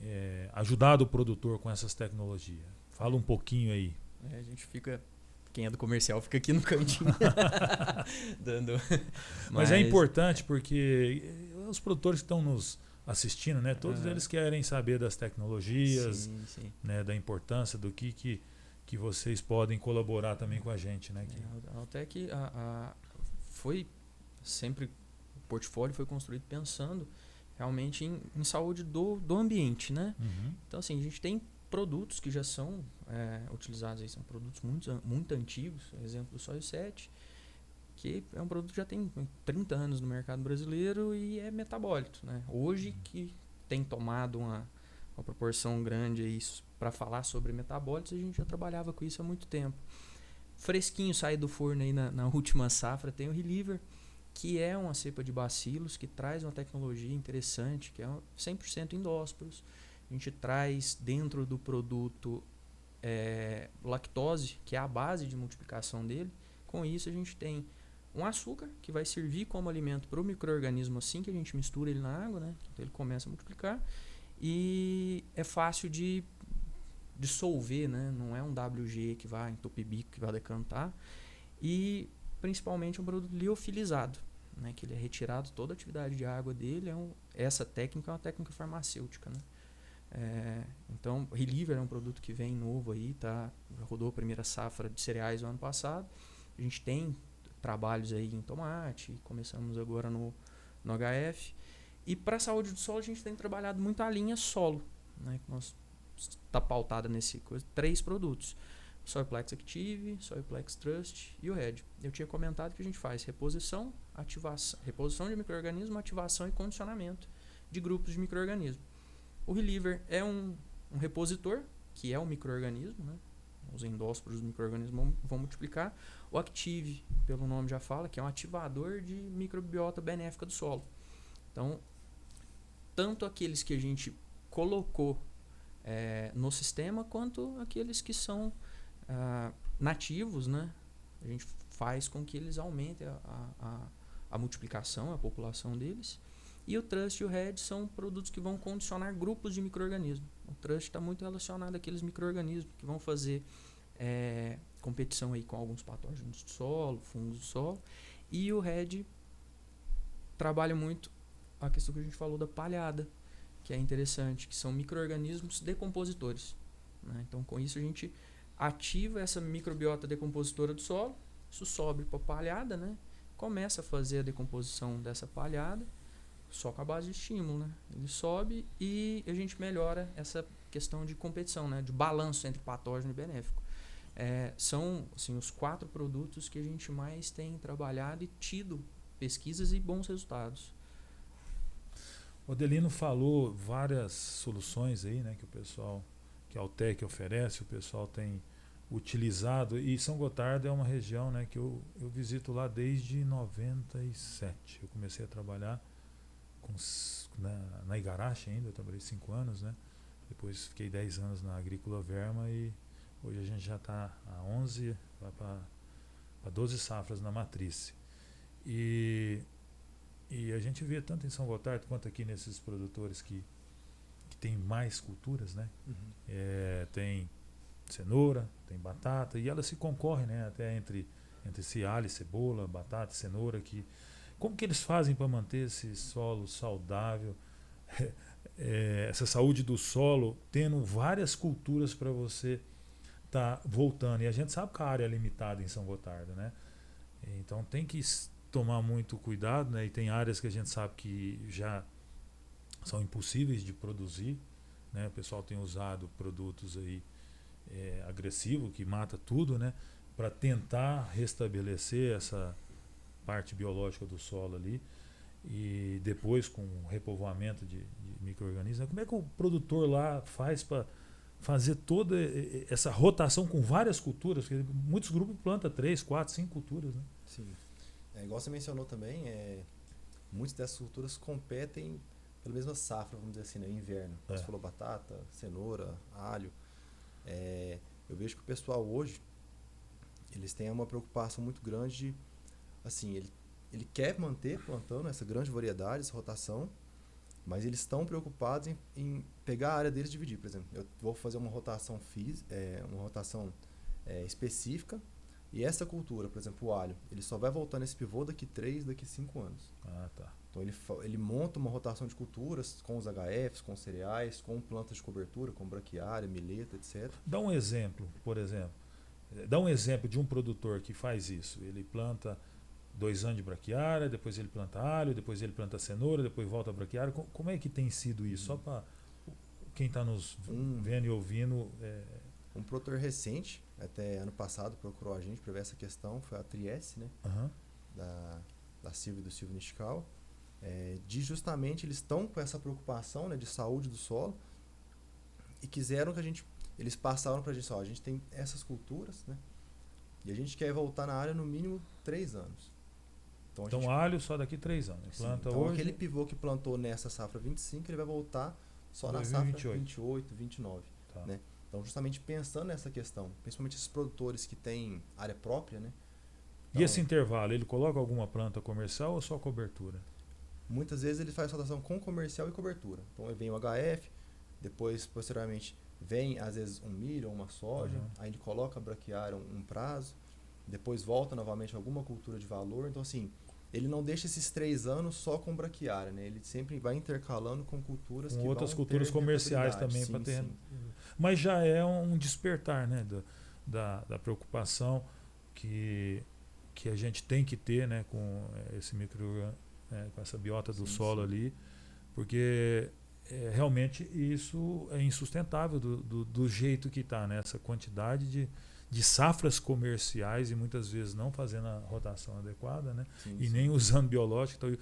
S1: ajudado o produtor com essas tecnologias? Fala um pouquinho aí.
S3: A gente fica, quem é do comercial fica aqui no cantinho dando.
S1: Mas é importante porque os produtores que estão nos assistindo, né, todos eles querem saber das tecnologias,
S3: sim.
S1: Né, da importância do que vocês podem colaborar também com a gente, né?
S3: A Altec foi sempre, o portfólio foi construído pensando realmente em saúde do ambiente, né?
S1: Uhum.
S3: Então, assim, a gente tem produtos que já são utilizados aí, são produtos muito antigos, exemplo do Soil 7, que é um produto que já tem 30 anos no mercado brasileiro e é metabólito, né? Hoje que tem tomado uma proporção grande aí para falar sobre metabólitos, a gente já trabalhava com isso há muito tempo. Fresquinho, sai do forno aí na última safra, tem o Reliever, que é uma cepa de bacilos que traz uma tecnologia interessante, que é 100% endósporos. A gente traz dentro do produto lactose, que é a base de multiplicação dele. Com isso a gente tem um açúcar que vai servir como alimento para o micro-organismo assim que a gente mistura ele na água, né? Então ele começa a multiplicar e é fácil de dissolver, né? Não é um WG que vai entupir bico, que vai decantar. E principalmente um produto liofilizado, né? Que ele é retirado toda a atividade de água dele. Essa técnica é uma técnica farmacêutica, né? Então, Reliever é um produto que vem novo aí, tá? Rodou a primeira safra de cereais no ano passado. A gente tem trabalhos aí em tomate, começamos agora no HF. E para a saúde do solo, a gente tem trabalhado muito a linha solo, né? Que está pautada nesse coisa, 3 produtos. Soilplex Active, Soilplex Trust e o Red. Eu tinha comentado que a gente faz reposição de micro-organismo, ativação e condicionamento de grupos de micro-organismo. O Reliever é um repositor, que é um micro-organismo, né? Os endósporos do micro-organismo vão multiplicar. O Active, pelo nome já fala, que é um ativador de microbiota benéfica do solo. Então, tanto aqueles que a gente colocou no sistema, quanto aqueles que são nativos, né? A gente faz com que eles aumentem a multiplicação, a população deles. E o Trust e o Red são produtos que vão condicionar grupos de micro-organismos. O Trust está muito relacionado àqueles micro-organismos que vão fazer competição aí com alguns patógenos do solo, fungos do solo. E o Red trabalha muito a questão que a gente falou da palhada, que é interessante, que são micro-organismos decompositores, né? Então, com isso, a gente ativa essa microbiota decompositora do solo, isso sobe para a palhada, né? Começa a fazer a decomposição dessa palhada, só com a base de estímulo, né? Ele sobe e a gente melhora essa questão de competição, né? De balanço entre patógeno e benéfico. São assim, os 4 produtos que a gente mais tem trabalhado e tido pesquisas e bons resultados.
S1: O Adelino falou várias soluções aí, né, que o pessoal, que a Altec oferece, o pessoal tem utilizado, e São Gotardo é uma região, né, que eu visito lá desde 97. Eu comecei a trabalhar na Igarashi ainda, eu trabalhei 5 anos, né? Depois fiquei 10 anos na Agrícola Verma e hoje a gente já está há 11, vai para 12 safras na matriz. E a gente vê tanto em São Gotardo quanto aqui nesses produtores que tem mais culturas, né? Tem cenoura, tem batata, e elas se concorrem, né? Até entre si, alho, cebola, batata, cenoura. Como que eles fazem para manter esse solo saudável, essa saúde do solo, tendo várias culturas para você estar voltando? E a gente sabe que a área é limitada em São Gotardo, né? Então tem que tomar muito cuidado, né? E tem áreas que a gente sabe que já são impossíveis de produzir, né? O pessoal tem usado produtos aí agressivos que mata tudo, né? Para tentar restabelecer essa parte biológica do solo ali, e depois com o repovoamento de micro-organismos. Como é que o produtor lá faz para fazer toda essa rotação com várias culturas? Porque muitos grupos plantam 3, 4, 5 culturas, né?
S4: Sim. Igual você mencionou também, muitas dessas culturas competem pela mesma safra, vamos dizer assim, né? Inverno. Você falou batata, cenoura, alho. Eu vejo que o pessoal hoje, eles têm uma preocupação muito grande de, assim, ele quer manter plantando essa grande variedade, essa rotação, mas eles estão preocupados em pegar a área deles e dividir. Por exemplo, eu vou fazer uma rotação específica, e essa cultura, por exemplo, o alho, ele só vai voltar nesse pivô daqui 3, daqui 5 anos.
S1: Ah, tá.
S4: Então ele monta uma rotação de culturas com os HFs, com cereais, com plantas de cobertura, com braquiária, mileta, etc.
S1: Dá um exemplo, por exemplo. Dá um exemplo de um produtor que faz isso. Ele planta 2 anos de braquiária, depois ele planta alho, depois ele planta cenoura, depois volta a braquiária. Como é que tem sido isso? Só para quem está nos vendo e ouvindo.
S4: Um produtor recente, até ano passado, procurou a gente para ver essa questão, foi a Trieste, né? Da Silvia e do Silvio Nishikawa. De justamente eles estão com essa preocupação, né, de saúde do solo, e quiseram que eles passaram para a gente, a gente tem essas culturas, né, e a gente quer voltar na área no mínimo 3 anos.
S1: Então alho só daqui 3 anos.
S4: Sim,
S1: planta
S4: então
S1: hoje,
S4: aquele pivô que plantou nessa safra 25, ele vai voltar só
S1: 2028.
S4: Na safra 28, 29.
S1: Tá.
S4: Né? Então justamente pensando nessa questão, principalmente esses produtores que têm área própria, né? Então,
S1: e esse intervalo, ele coloca alguma planta comercial ou só cobertura?
S4: Muitas vezes ele faz rotação com comercial e cobertura. Então vem o HF, depois posteriormente vem às vezes um milho ou uma soja, aí ele coloca a braquiária um prazo, depois volta novamente alguma cultura de valor. Então assim, ele não deixa esses 3 anos só com braquiária, né? Ele sempre vai intercalando com culturas
S1: com
S4: que
S1: outras
S4: vão
S1: culturas
S4: ter
S1: comerciais também
S4: sim,
S1: para ter.
S4: sim.
S1: Mas já é um despertar, né, da preocupação que a gente tem que ter, né, com esse com essa biota do solo ali, porque realmente isso é insustentável do jeito que está, né? Essa quantidade de safras comerciais e muitas vezes não fazendo a rotação adequada, né? Nem usando biológico. Então,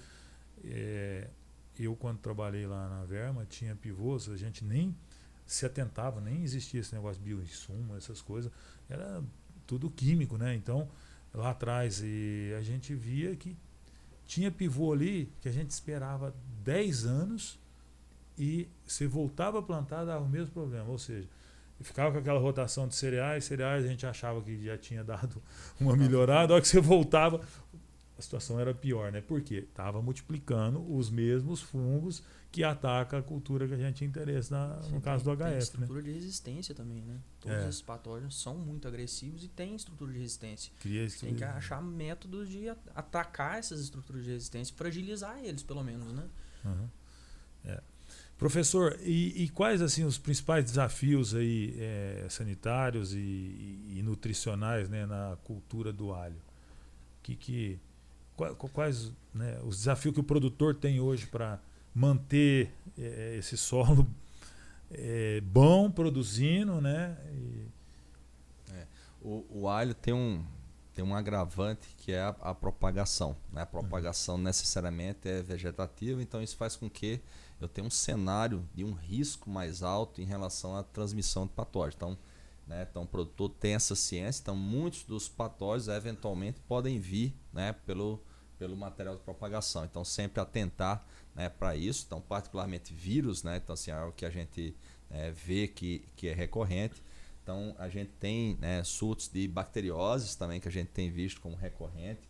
S1: eu quando trabalhei lá na Verma tinha pivôs, a gente nem se atentava, nem existia esse negócio de bioinsumo, essas coisas, era tudo químico, né? Então lá atrás a gente via que tinha pivô ali que a gente esperava 10 anos e você voltava a plantar, dava o mesmo problema, ou seja, ficava com aquela rotação de cereais a gente achava que já tinha dado uma melhorada, a hora que você voltava a situação era pior, né? Porque estava multiplicando os mesmos fungos que atacam a cultura que a gente tinha interesse no caso do
S3: Tem
S1: HF, né?
S3: estrutura de resistência também, né? Todos esses patógenos são muito agressivos e têm estrutura de resistência. Tem que achar métodos de atacar essas estruturas de resistência, fragilizar eles, pelo menos, né?
S1: Uhum. Professor, e quais assim os principais desafios aí sanitários e nutricionais, né, na cultura do alho? Quais, né, os desafios que o produtor tem hoje para manter esse solo bom, produzindo, né?
S2: O alho tem um agravante que é a propagação, né? A propagação necessariamente é vegetativa, então isso faz com que eu tenha um cenário de um risco mais alto em relação à transmissão de patógenos. Então, né, então o produtor tem essa ciência, então muitos dos patógenos eventualmente podem vir, né, pelo material de propagação. Então sempre atentar, né, para isso. Então particularmente vírus, né, então assim, é algo que a gente vê que é recorrente. Então a gente tem, né, surtos de bacterioses também que a gente tem visto como recorrente.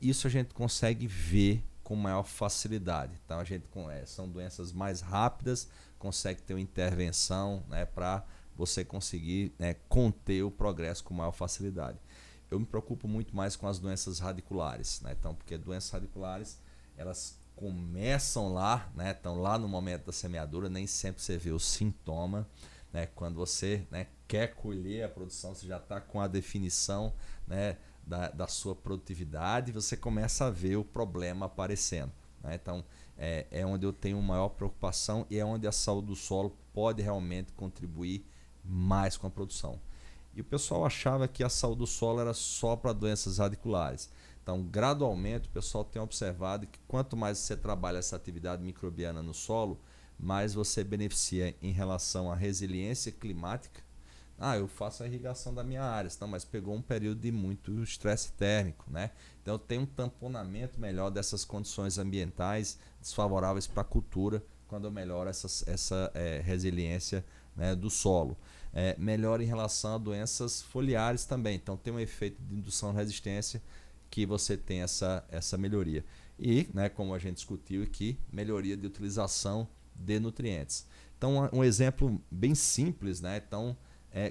S2: Isso a gente consegue ver com maior facilidade. Então a gente são doenças mais rápidas, consegue ter uma intervenção, né, para você conseguir, né, conter o progresso com maior facilidade. Eu me preocupo muito mais com as doenças radiculares, né? Então, porque doenças radiculares elas começam lá, né? Estão lá no momento da semeadura, nem sempre você vê o sintoma, né? Quando você, né, quer colher a produção, você já está com a definição, né, da sua produtividade, você começa a ver o problema aparecendo, né? Então é onde eu tenho maior preocupação e é onde a saúde do solo pode realmente contribuir mais com a produção. E o pessoal achava que a saúde do solo era só para doenças radiculares. Então, gradualmente, o pessoal tem observado que quanto mais você trabalha essa atividade microbiana no solo, mais você beneficia em relação à resiliência climática. Eu faço a irrigação da minha área, mas pegou um período de muito estresse térmico, né? Então eu tenho um tamponamento melhor dessas condições ambientais desfavoráveis para a cultura quando eu melhoro essa resiliência, né, do solo. Melhora em relação a doenças foliares também. Então tem um efeito de indução de resistência que você tem essa melhoria. E, né, como a gente discutiu aqui, melhoria de utilização de nutrientes. Então um exemplo bem simples, né? Então,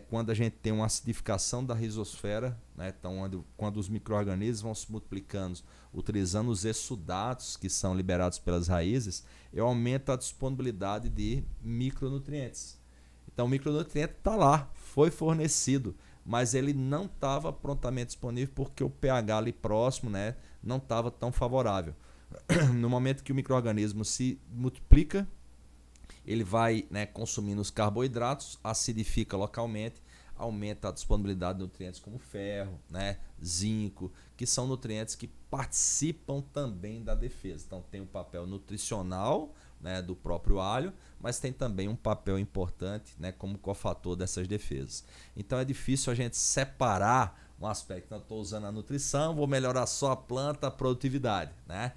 S2: quando a gente tem uma acidificação da rizosfera, né? Então, quando os micro-organismos vão se multiplicando, utilizando os exudatos que são liberados pelas raízes, eu aumento a disponibilidade de micronutrientes. Então, o micronutriente está lá, foi fornecido, mas ele não estava prontamente disponível porque o pH ali próximo, né, não estava tão favorável. No momento que o micro-organismo se multiplica, ele vai, né, consumindo os carboidratos, acidifica localmente, aumenta a disponibilidade de nutrientes como ferro, né, zinco, que são nutrientes que participam também da defesa. Então tem um papel nutricional, né, do próprio alho, mas tem também um papel importante, né, como cofator dessas defesas. Então é difícil a gente separar um aspecto. Eu estou usando a nutrição, vou melhorar só a planta, a produtividade, né?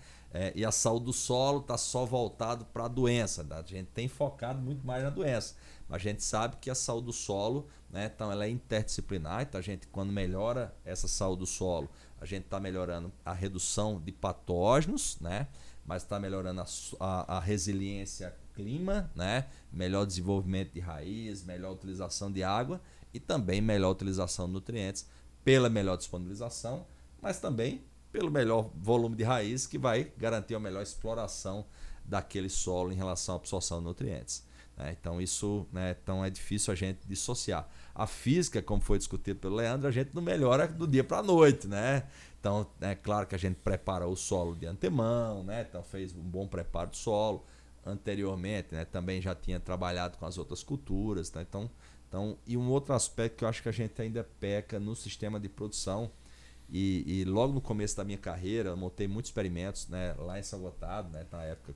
S2: E a saúde do solo está só voltado para a doença. A gente tem focado muito mais na doença. Mas a gente sabe que a saúde do solo, né, então ela é interdisciplinar. Então a gente, quando melhora essa saúde do solo, a gente está melhorando a redução de patógenos, né, mas está melhorando a resiliência ao clima, né, melhor desenvolvimento de raiz, melhor utilização de água e também melhor utilização de nutrientes pela melhor disponibilização, mas também pelo melhor volume de raiz, que vai garantir a melhor exploração daquele solo em relação à absorção de nutrientes. Então isso, né, então é difícil a gente dissociar. A física, como foi discutido pelo Leandro, a gente não melhora do dia para a noite, né? Então é claro que a gente prepara o solo de antemão, né? Então fez um bom preparo do solo anteriormente, né? Também já tinha trabalhado com as outras culturas, tá? Então, e um outro aspecto que eu acho que a gente ainda peca no sistema de produção. E logo no começo da minha carreira, eu montei muitos experimentos, né, lá em São Gotardo, né, na época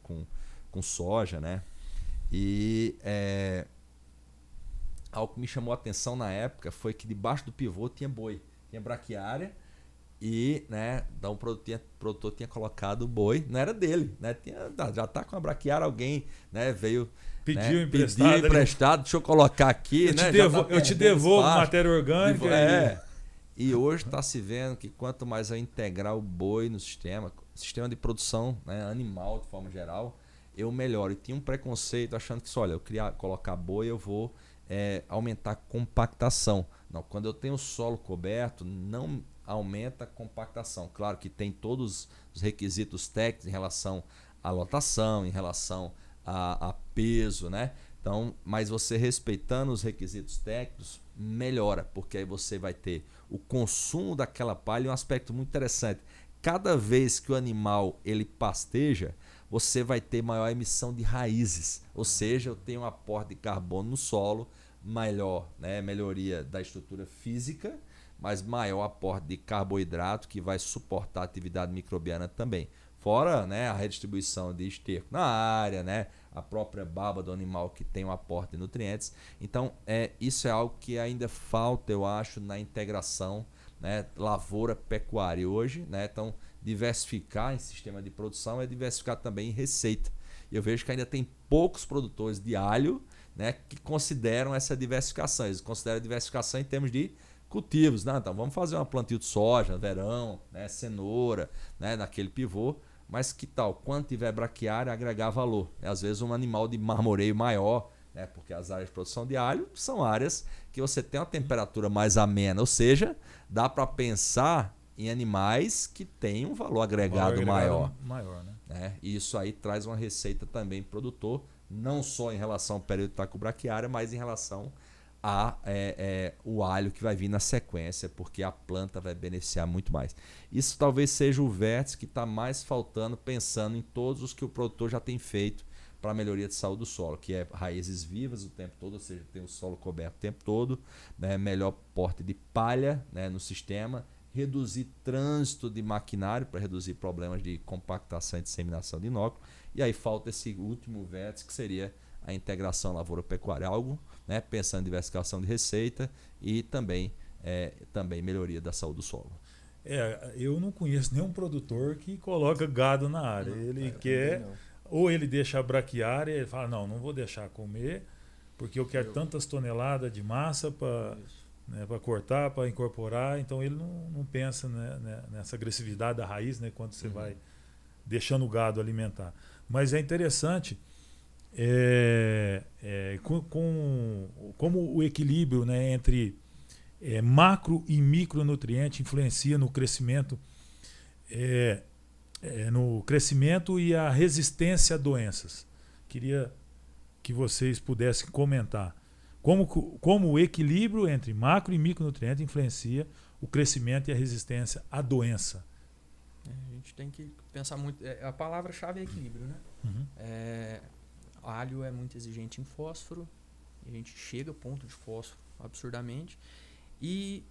S2: com soja, né? E algo que me chamou a atenção na época foi que debaixo do pivô tinha boi, tinha braquiária e, né, então o produtor tinha colocado o boi, não era dele, né? Já está com a braquiária, alguém, né, veio
S1: pediu,
S2: né,
S1: emprestado,
S2: deixa eu colocar aqui,
S1: eu
S2: né?
S1: Eu te devolvo matéria orgânica.
S2: E hoje está se vendo que quanto mais eu integrar o boi no sistema de produção, né, animal de forma geral, eu melhoro. E tinha um preconceito achando que olha, colocar boi eu vou aumentar a compactação. Não, quando eu tenho o solo coberto, não aumenta a compactação. Claro que tem todos os requisitos técnicos em relação à lotação, em relação a peso, né? Então, mas você respeitando os requisitos técnicos, melhora, porque aí você vai ter o consumo daquela palha e um aspecto muito interessante. Cada vez que o animal ele pasteja, você vai ter maior emissão de raízes, ou seja, eu tenho um aporte de carbono no solo, melhor, né? Melhoria da estrutura física, mas maior aporte de carboidrato que vai suportar a atividade microbiana também. Fora, né, a redistribuição de esterco na área, né, a própria baba do animal que tem um aporte de nutrientes. Então, isso é algo que ainda falta, eu acho, na integração, né, lavoura-pecuária. E hoje, né, então, diversificar em sistema de produção é diversificar também em receita. E eu vejo que ainda tem poucos produtores de alho, né, que consideram essa diversificação. Eles consideram a diversificação em termos de cultivos. Né? Então, vamos fazer uma plantio de soja, verão, né, cenoura, né, naquele pivô. Mas que tal, quando tiver braquiária, agregar valor? Às vezes um animal de marmoreio maior, né? Porque as áreas de produção de alho são áreas que você tem uma temperatura mais amena, ou seja, dá para pensar em animais que têm um valor agregado maior. Né? E isso aí traz uma receita também para o produtor, não só em relação ao período de tacobraquiária, mas em relação o alho que vai vir na sequência, porque a planta vai beneficiar muito mais. Isso talvez seja o vértice que está mais faltando, pensando em todos os que o produtor já tem feito para a melhoria de saúde do solo, que é raízes vivas o tempo todo, ou seja, tem o solo coberto o tempo todo, né, melhor porte de palha, né, no sistema, reduzir trânsito de maquinário para reduzir problemas de compactação e disseminação de inóculo, e aí falta esse último vértice que seria a integração lavoura-pecuária, algo, né, pensando em diversificação de receita e também melhoria da saúde do solo.
S1: Eu não conheço nenhum produtor que coloca gado na área. Ele quer, ou ele deixa a braquiária, ele fala, não vou deixar comer, porque eu quero tantas toneladas de massa para cortar, para incorporar. Então ele não pensa, né, nessa agressividade da raiz, né, quando você vai deixando o gado alimentar. Mas é interessante como o equilíbrio, né, entre macro e micronutriente influencia no crescimento, e a resistência a doenças. Queria que vocês pudessem comentar como o equilíbrio entre macro e micronutriente influencia o crescimento e a resistência à doença.
S3: A gente tem que pensar muito. A palavra-chave é equilíbrio, né? Alho é muito exigente em fósforo, a gente chega a ponto de fósforo absurdamente, e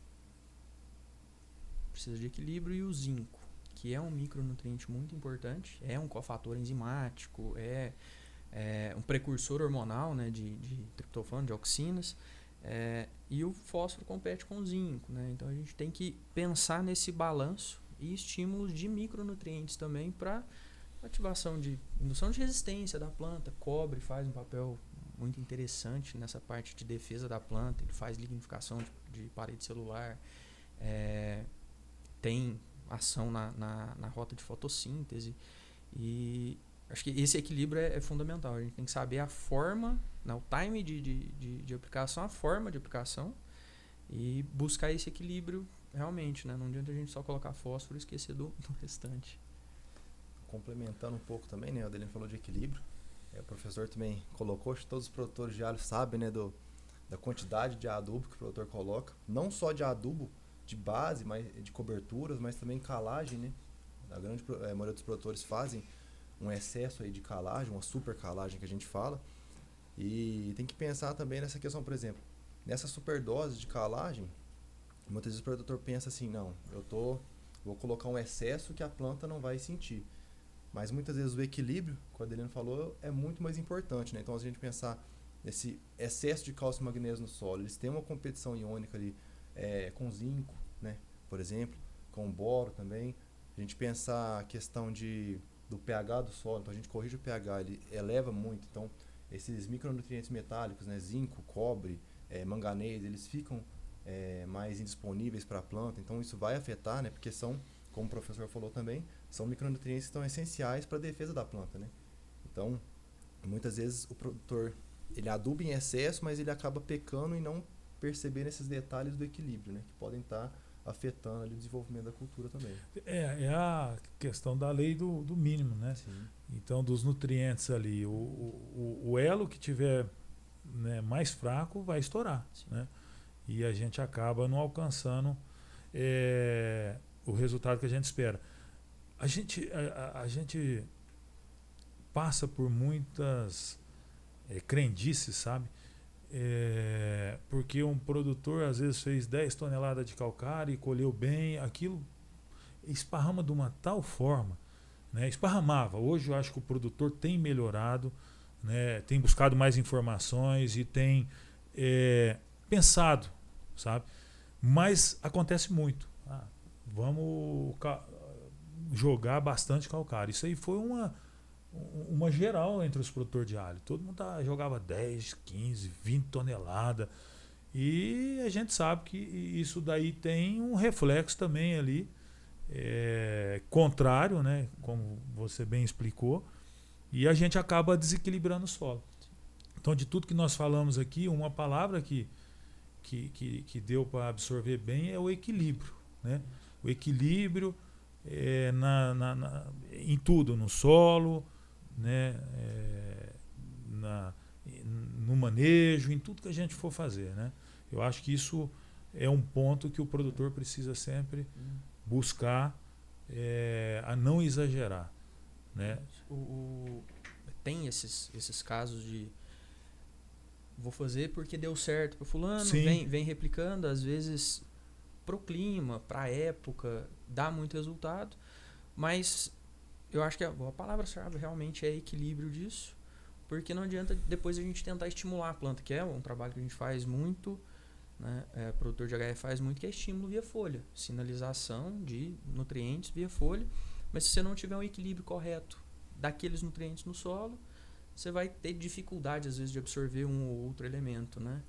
S3: precisa de equilíbrio. E o zinco, que é um micronutriente muito importante, é um cofator enzimático, é um precursor hormonal, né, de triptofano, de auxinas, e o fósforo compete com o zinco, né? Então a gente tem que pensar nesse balanço e estímulos de micronutrientes também para ativação de indução de resistência da planta. Cobre faz um papel muito interessante nessa parte de defesa da planta, ele faz lignificação de parede celular, tem ação na rota de fotossíntese, e acho que esse equilíbrio é fundamental. A gente tem que saber a forma, o time de aplicação, a forma de aplicação, e buscar esse equilíbrio realmente, né? Não adianta a gente só colocar fósforo e esquecer do restante.
S4: Complementando um pouco também, né? O Adelino falou de equilíbrio. O professor também colocou, acho que todos os produtores de alho sabem, né, da quantidade de adubo que o produtor coloca. Não só de adubo de base, mas de coberturas, mas também calagem, né? A grande maioria dos produtores fazem um excesso aí de calagem, uma super calagem que a gente fala. E tem que pensar também nessa questão, por exemplo, nessa superdose de calagem, muitas vezes o produtor pensa assim, não, vou colocar um excesso que a planta não vai sentir. Mas muitas vezes o equilíbrio, como o Adelino falou, é muito mais importante, né? Então, se a gente pensar nesse excesso de cálcio e magnésio no solo, eles têm uma competição iônica ali com zinco, né? Por exemplo, com boro também. A gente pensar a questão do pH do solo, então a gente corrige o pH, ele eleva muito. Então, esses micronutrientes metálicos, né? Zinco, cobre, manganês, eles ficam mais indisponíveis para a planta. Então isso vai afetar, né? Porque são, como o professor falou também, são micronutrientes que estão essenciais para a defesa da planta, né? Então, muitas vezes o produtor ele aduba em excesso, mas ele acaba pecando em não perceber esses detalhes do equilíbrio, né? Que podem estar afetando ali o desenvolvimento da cultura também.
S1: É a questão da lei do mínimo, né?
S4: Sim.
S1: Então, dos nutrientes ali, o elo que tiver, né, mais fraco vai estourar, né? E a gente acaba não alcançando o resultado que a gente espera. A gente passa por muitas crendices, sabe? Porque um produtor às vezes fez 10 toneladas de calcário e colheu bem, aquilo esparrama de uma tal forma, né? Esparramava. Hoje eu acho que o produtor tem melhorado, né? Tem buscado mais informações e tem pensado, sabe? Mas acontece muito. Vamos jogar bastante calcário. Isso aí foi uma geral entre os produtores de alho. Todo mundo jogava 10, 15, 20 toneladas. E a gente sabe que isso daí tem um reflexo também ali, contrário, né? Como você bem explicou. E a gente acaba desequilibrando o solo. Então, de tudo que nós falamos aqui, uma palavra que deu para absorver bem é o equilíbrio, né? O equilíbrio em tudo, no solo, né? No manejo, em tudo que a gente for fazer, né? Eu acho que isso é um ponto que o produtor precisa sempre buscar a não exagerar, né?
S3: Tem esses casos de vou fazer porque deu certo para fulano,
S1: Sim.
S3: vem replicando, às vezes pro clima, pra época, dá muito resultado, mas eu acho que a palavra-chave realmente é equilíbrio disso, porque não adianta depois a gente tentar estimular a planta, que é um trabalho que a gente faz muito, né? Produtor de HF faz muito, que é estímulo via folha, sinalização de nutrientes via folha, mas se você não tiver um equilíbrio correto daqueles nutrientes no solo, você vai ter dificuldade às vezes de absorver um ou outro elemento, né?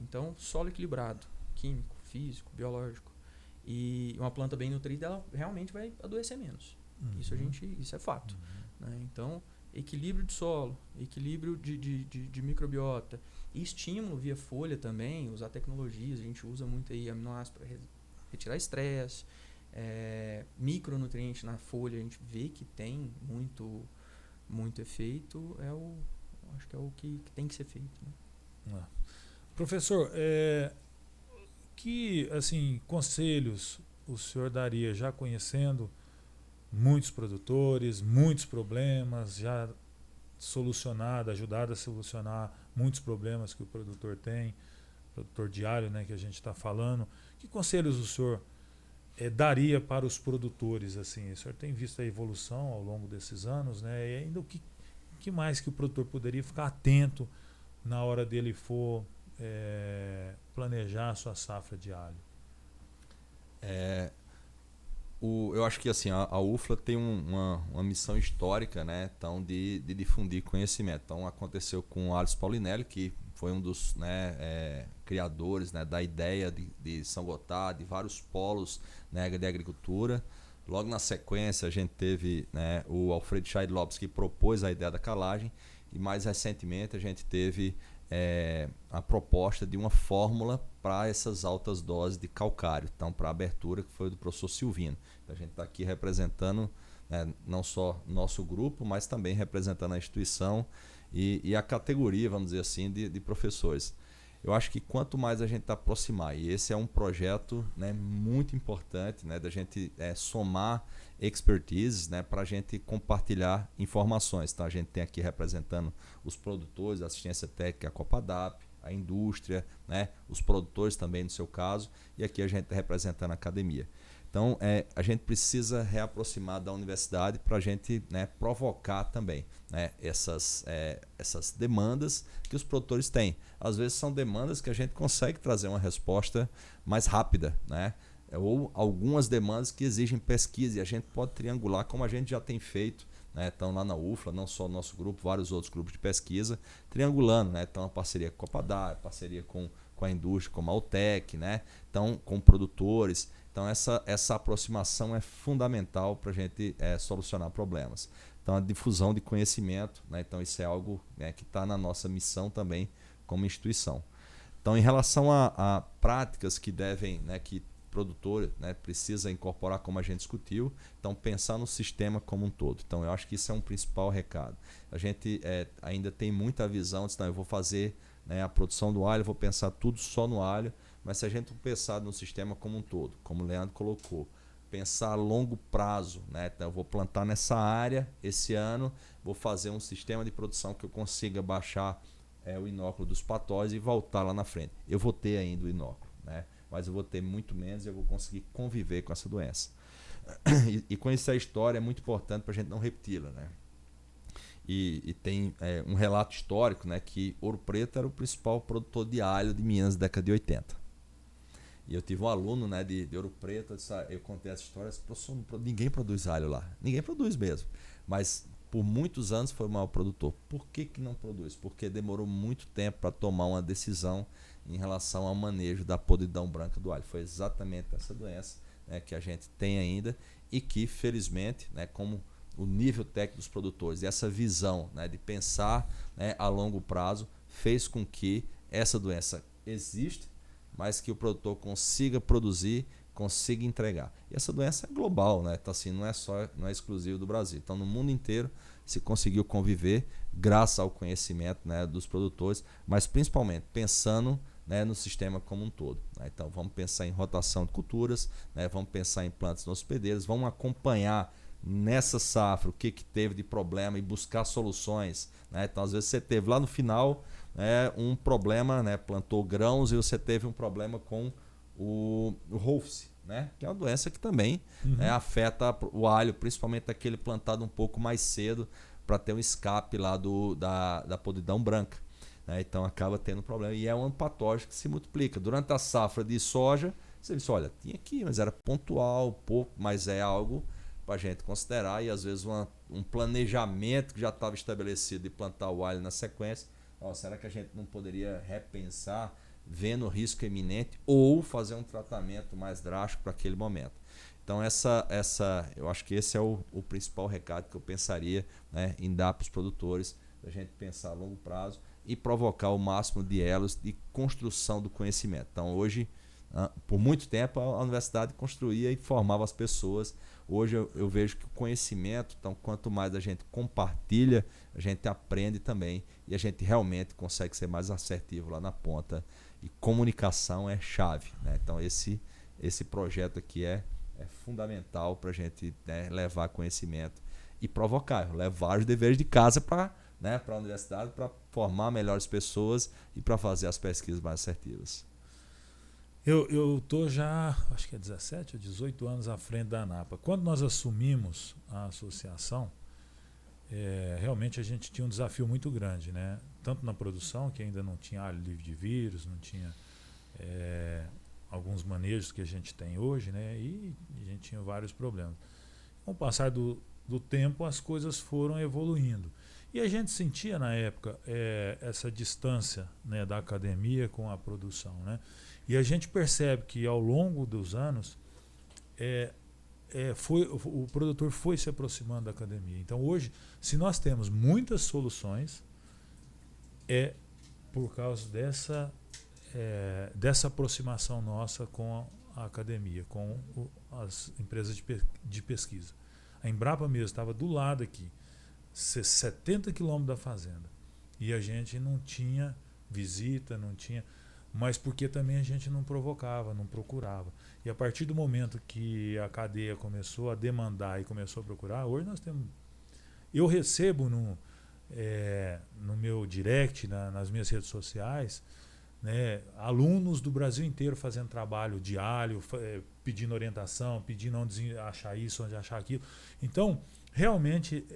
S3: Então, solo equilibrado, químico, físico, biológico, e uma planta bem nutrida, ela realmente vai adoecer menos. Isso é fato. Né? Então, equilíbrio de solo, equilíbrio de microbiota, e estímulo via folha também, usar tecnologias, a gente usa muito aí aminoácidos para retirar estresse, micronutriente na folha, a gente vê que tem muito efeito, acho que é o que tem que ser feito. Né?
S1: Professor, que assim, conselhos o senhor daria, já conhecendo muitos produtores, muitos problemas, já ajudado a solucionar muitos problemas que o produtor tem, produtor de alho, né, que a gente está falando. Que conselhos o senhor daria para os produtores? Assim, o senhor tem visto a evolução ao longo desses anos, né? E ainda o que mais que o produtor poderia ficar atento na hora dele for planejar a sua safra de alho?
S2: Eu acho que assim, a UFLA tem uma missão histórica, né, então, de difundir conhecimento. Então, aconteceu com o Alisson Paulinelli, que foi um dos, né, criadores, né, da ideia de São Gotardo, de vários polos, né, de agricultura. Logo na sequência, a gente teve, né, o Alfredo Scheid Lopes, que propôs a ideia da calagem, e mais recentemente a gente teve a proposta de uma fórmula para essas altas doses de calcário, então para a abertura, que foi do professor Silvino. Então, a gente está aqui representando, né, não só nosso grupo, mas também representando a instituição e a categoria, vamos dizer assim, de professores. Eu acho que quanto mais a gente aproximar, e esse é um projeto, né, muito importante, né, da gente somar expertises, né, para a gente compartilhar informações. Então, a gente tem aqui representando os produtores, a assistência técnica, a Copadap, a indústria, né, os produtores também no seu caso, e aqui a gente está representando a academia. Então, a gente precisa reaproximar da universidade para a gente, né, provocar também, né, essas demandas que os produtores têm. Às vezes são demandas que a gente consegue trazer uma resposta mais rápida, né? Ou algumas demandas que exigem pesquisa e a gente pode triangular, como a gente já tem feito, né? Então, lá na UFLA, não só o nosso grupo, vários outros grupos de pesquisa, triangulando, né? Então, a parceria com a Copadar, parceria com com a indústria, como a Altec, né? Então, com produtores. Então, essa aproximação é fundamental para a gente solucionar problemas. Então, a difusão de conhecimento, né? Então, isso é algo, né, que está na nossa missão também como instituição. Então, em relação a práticas que devem, né, que produtor, né, precisa incorporar, como a gente discutiu, então pensar no sistema como um todo. Então, eu acho que isso é um principal recado. A gente ainda tem muita visão de, não, eu vou fazer, né, a produção do alho, eu vou pensar tudo só no alho, mas se a gente pensar no sistema como um todo, como o Leandro colocou, pensar a longo prazo, né? Então, eu vou plantar nessa área esse ano, vou fazer um sistema de produção que eu consiga baixar o inóculo dos patógenos e voltar lá na frente. Eu vou ter ainda o inóculo, né? Mas eu vou ter muito menos e eu vou conseguir conviver com essa doença. E conhecer a história é muito importante para a gente não repeti-la, né? E tem um relato histórico, né, que Ouro Preto era o principal produtor de alho de Minas na década de 80. E eu tive um aluno, né, de Ouro Preto, eu contei essa história, professor, ninguém produz alho lá. Ninguém produz mesmo. Mas por muitos anos foi o maior produtor. Por que não produz? Porque demorou muito tempo para tomar uma decisão em relação ao manejo da podridão branca do alho. Foi exatamente essa doença, né, que a gente tem ainda e que, felizmente, né, como o nível técnico dos produtores e essa visão, né, de pensar, né, a longo prazo fez com que essa doença exista, mas que o produtor consiga produzir, consiga entregar. E essa doença é global, né? Então, assim, não é exclusivo do Brasil. Então, no mundo inteiro se conseguiu conviver graças ao conhecimento, né, dos produtores, mas principalmente pensando, né, no sistema como um todo, né? Então, vamos pensar em rotação de culturas, né, vamos pensar em plantas hospedeiras, vamos acompanhar nessa safra o que teve de problema e buscar soluções, né? Então, às vezes você teve lá no final, né, um problema, né, plantou grãos e você teve um problema com o Rolfs, né, que é uma doença que também, né, afeta o alho, principalmente aquele plantado um pouco mais cedo para ter um escape lá da podridão branca, né? Então acaba tendo problema e é um patógeno que se multiplica. Durante a safra de soja, você disse, olha, tinha aqui, mas era pontual, pouco, mas é algo para a gente considerar e às vezes um planejamento que já estava estabelecido de plantar o alho na sequência. Será que a gente não poderia repensar, vendo o risco iminente, ou fazer um tratamento mais drástico para aquele momento? Então, eu acho que esse é o principal recado que eu pensaria, né, em dar para os produtores, a gente pensar a longo prazo e provocar o máximo de elos de construção do conhecimento. Então, hoje, por muito tempo, a universidade construía e formava as pessoas. Hoje eu vejo que o conhecimento, então, quanto mais a gente compartilha, a gente aprende também e a gente realmente consegue ser mais assertivo lá na ponta. E comunicação é chave, né? Então, esse projeto aqui é fundamental para a gente, né, levar conhecimento e provocar, levar os deveres de casa para, né, a universidade, para formar melhores pessoas e para fazer as pesquisas mais assertivas.
S1: Eu estou já, acho que é 17 ou 18 anos à frente da ANAPA. Quando nós assumimos a associação, realmente a gente tinha um desafio muito grande, né? Tanto na produção, que ainda não tinha alho livre de vírus, não tinha alguns manejos que a gente tem hoje, né? E a gente tinha vários problemas. Com o passar do tempo, as coisas foram evoluindo. E a gente sentia na época essa distância, né, da academia com a produção, né? E a gente percebe que ao longo dos anos o produtor foi se aproximando da academia. Então hoje, se nós temos muitas soluções, é por causa dessa aproximação nossa com a academia, com as empresas de pesquisa. A Embrapa mesmo estava do lado aqui, 70 quilômetros da fazenda. E a gente não tinha visita, não tinha... Mas porque também a gente não provocava, não procurava. E a partir do momento que a cadeia começou a demandar e começou a procurar, hoje nós temos... Eu recebo no meu direct, nas minhas redes sociais, né, alunos do Brasil inteiro fazendo trabalho diário, pedindo orientação, pedindo onde achar isso, onde achar aquilo. Então, realmente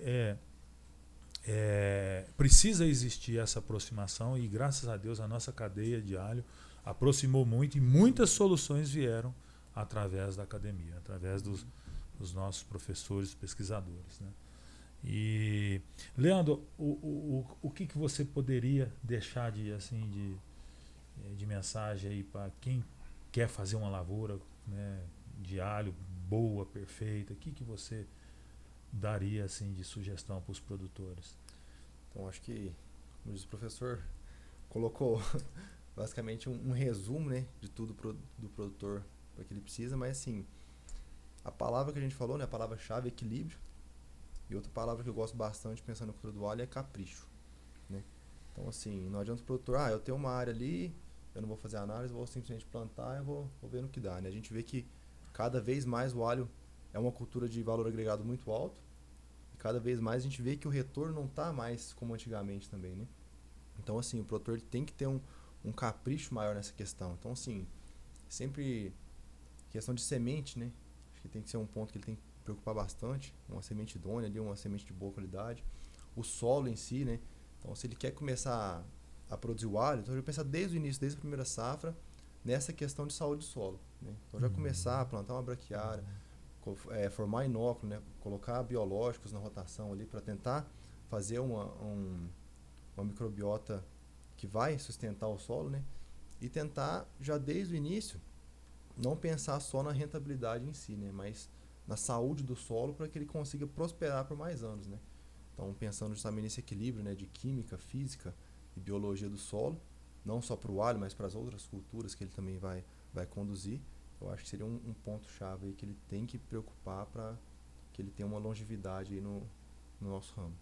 S1: precisa existir essa aproximação e, graças a Deus, a nossa cadeia de alho aproximou muito e muitas soluções vieram através da academia, através dos nossos professores, pesquisadores, né? E, Leandro, o que você poderia deixar de de mensagem aí para quem quer fazer uma lavoura, né, de alho boa, perfeita? O que você daria assim de sugestão para os produtores?
S4: Então, acho que, como diz o professor, colocou basicamente um resumo, né, de tudo do produtor para que ele precisa, mas assim, a palavra que a gente falou, né, a palavra-chave é equilíbrio, e outra palavra que eu gosto bastante pensando no cultura do alho é capricho, né? Então, assim, não adianta o produtor, eu tenho uma área ali, eu não vou fazer análise, vou simplesmente plantar, eu vou ver no que dá, né? A gente vê que cada vez mais o alho é uma cultura de valor agregado muito alto, e cada vez mais a gente vê que o retorno não está mais como antigamente também, né? Então, assim, o produtor ele tem que ter um capricho maior nessa questão. Então, assim, sempre questão de semente, né? Acho que tem que ser um ponto que ele tem que preocupar bastante. Uma semente idônea ali, uma semente de boa qualidade. O solo em si, né? Então, se ele quer começar a produzir o alho, então já pensar desde o início, desde a primeira safra, nessa questão de saúde do solo, né? Então, já começar a plantar uma braquiária, formar inóculo, né? Colocar biológicos na rotação ali para tentar fazer uma microbiota que vai sustentar o solo, né? E tentar, já desde o início, não pensar só na rentabilidade em si, né? Mas na saúde do solo para que ele consiga prosperar por mais anos, né? Então, pensando justamente nesse equilíbrio, né, de química, física e biologia do solo, não só para o alho, mas para as outras culturas que ele também vai conduzir, eu acho que seria um ponto-chave aí que ele tem que preocupar para que ele tenha uma longevidade aí no nosso ramo.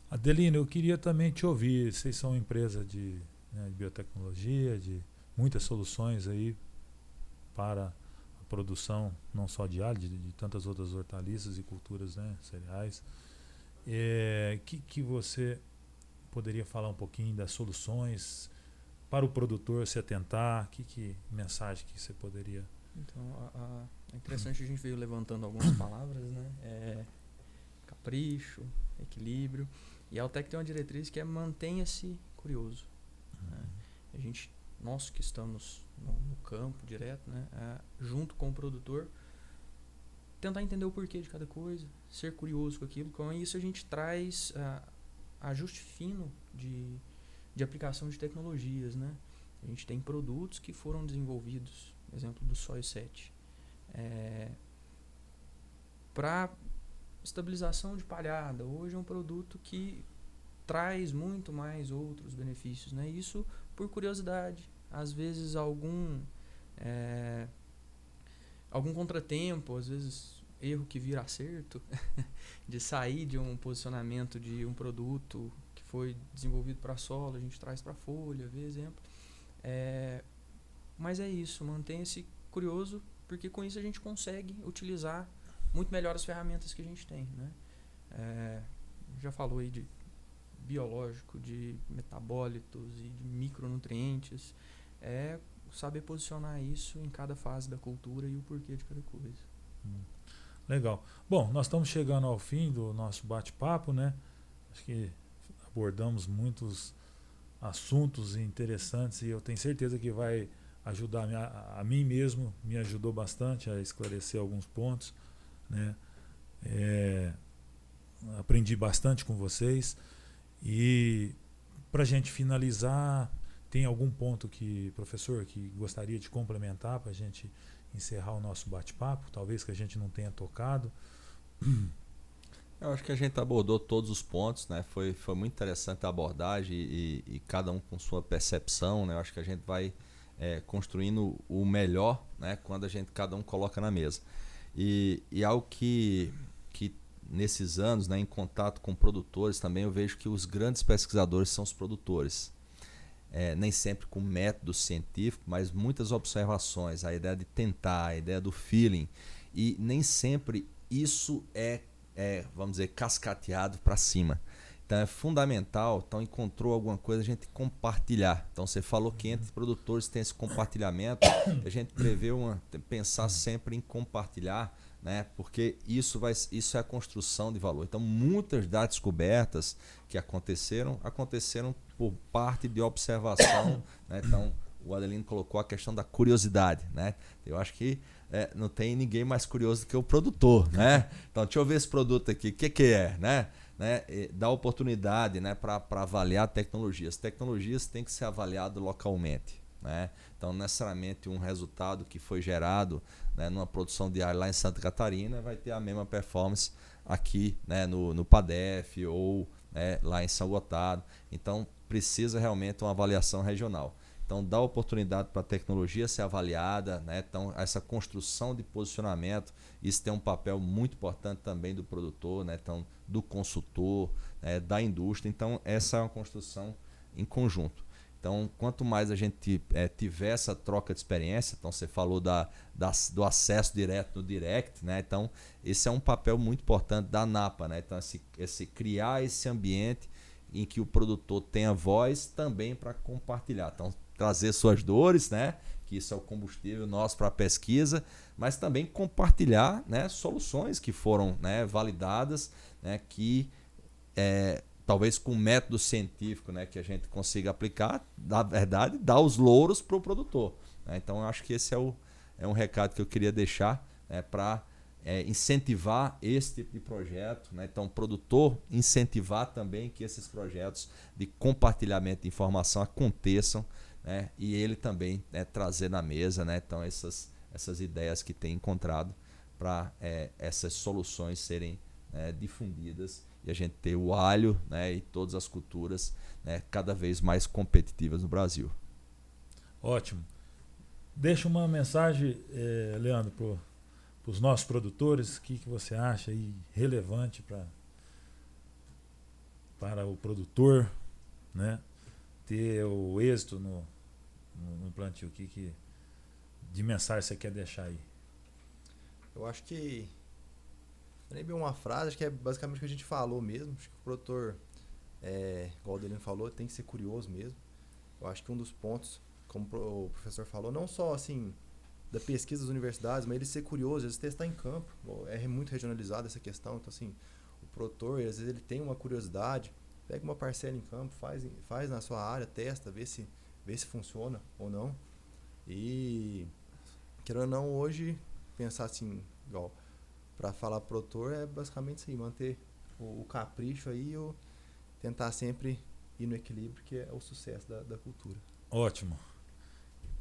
S1: Adelino, eu queria também te ouvir. Vocês são uma empresa de biotecnologia, de muitas soluções aí para a produção, não só de alho, de tantas outras hortaliças e culturas, né, cereais. Que você poderia falar um pouquinho das soluções para o produtor se atentar? Que mensagem que você poderia...
S3: Então, é interessante, a gente veio levantando algumas palavras, né? Capricho, equilíbrio. E a Altec tem uma diretriz que é mantenha-se curioso. Né? Nós que estamos no campo direto, né? Junto com o produtor, tentar entender o porquê de cada coisa, ser curioso com aquilo. Com isso a gente traz ajuste fino de aplicação de tecnologias, né? A gente tem produtos que foram desenvolvidos, exemplo do Soil 7, para estabilização de palhada. Hoje é um produto que traz muito mais outros benefícios, né? Isso por curiosidade. Às vezes algum contratempo, às vezes erro que vira acerto, de sair de um posicionamento de um produto que foi desenvolvido para solo, a gente traz para folha, vê exemplo. Mas é isso, mantenha-se curioso, porque com isso a gente consegue utilizar muito melhor as ferramentas que a gente tem, né? Já falou aí de biológico, de metabólitos e de micronutrientes. Saber posicionar isso em cada fase da cultura e o porquê de cada coisa.
S1: Legal. Bom, nós estamos chegando ao fim do nosso bate-papo, né? Acho que abordamos muitos assuntos interessantes e eu tenho certeza que vai ajudar a mim mesmo, me ajudou bastante a esclarecer alguns pontos, né? Aprendi bastante com vocês e para a gente finalizar, tem algum ponto professor, que gostaria de complementar para a gente encerrar o nosso bate-papo, talvez que a gente não tenha tocado?
S2: Eu acho que a gente abordou todos os pontos, né? Foi muito interessante a abordagem e cada um com sua percepção, né? Eu acho que a gente vai construindo o melhor, né? Quando cada um coloca na mesa. E algo que nesses anos, né, em contato com produtores também, eu vejo que os grandes pesquisadores são os produtores. Nem sempre com método científico, mas muitas observações, a ideia de tentar, a ideia do feeling. E nem sempre isso vamos dizer, cascateado para cima. Então é fundamental, então encontrou alguma coisa, a gente compartilhar. Então você falou que entre produtores tem esse compartilhamento, a gente prevê pensar sempre em compartilhar, né? Porque isso é a construção de valor. Então muitas das descobertas que aconteceram por parte de observação, né? Então o Adelino colocou a questão da curiosidade, né? Eu acho que não tem ninguém mais curioso do que o produtor, né? Então deixa eu ver esse produto aqui, o que é, né? né, dá oportunidade, né, para avaliar tecnologias. Tecnologias têm que ser avaliadas localmente, né? Então, necessariamente, um resultado que foi gerado, né, numa produção de alho lá em Santa Catarina vai ter a mesma performance aqui, né, no PADEF ou, né, lá em São Gotardo. Então, precisa realmente uma avaliação regional. Então, dá oportunidade para a tecnologia ser avaliada, né? Então, essa construção de posicionamento, isso tem um papel muito importante também do produtor, né? Então, do consultor, né, da indústria. Então, essa é uma construção em conjunto. Então, quanto mais a gente tiver essa troca de experiência, então você falou do acesso direto no direct, né? Então, esse é um papel muito importante da ANAPA, né? Então, criar esse ambiente em que o produtor tenha voz também para compartilhar. Então, trazer suas dores, né? Que isso é o combustível nosso para a pesquisa, mas também compartilhar, né, soluções que foram, né, validadas, né, que talvez com método científico, né, que a gente consiga aplicar, na verdade, dar os louros para o produtor, né? Então, eu acho que esse é um recado que eu queria deixar, né, para incentivar esse tipo de projeto, né? Então, o produtor incentivar também que esses projetos de compartilhamento de informação aconteçam, né? E ele também, né, trazer na mesa, né, então essas ideias que tem encontrado para essas soluções serem difundidas e a gente ter o alho, né, e todas as culturas, né, cada vez mais competitivas no Brasil.
S1: Ótimo. Deixa uma mensagem, Leandro, para os nossos produtores. O que você acha aí relevante para o produtor, né, ter o êxito no plantio? De mensagem você quer deixar aí?
S4: Eu acho que não é nem bem uma frase, acho que é basicamente o que a gente falou mesmo. Acho que o produtor, igual o Adelino falou, tem que ser curioso mesmo. Eu acho que um dos pontos, como o professor falou, não só assim da pesquisa das universidades, mas ele ser curioso, às vezes testar em campo. É muito regionalizada essa questão, então assim, o produtor, às vezes ele tem uma curiosidade, pega uma parcela em campo, faz na sua área, testa, vê se funciona ou não. E, querendo ou não, hoje, pensar assim, igual, para falar pro produtor, é basicamente isso aí, manter o capricho aí e tentar sempre ir no equilíbrio, que é o sucesso da cultura.
S1: Ótimo.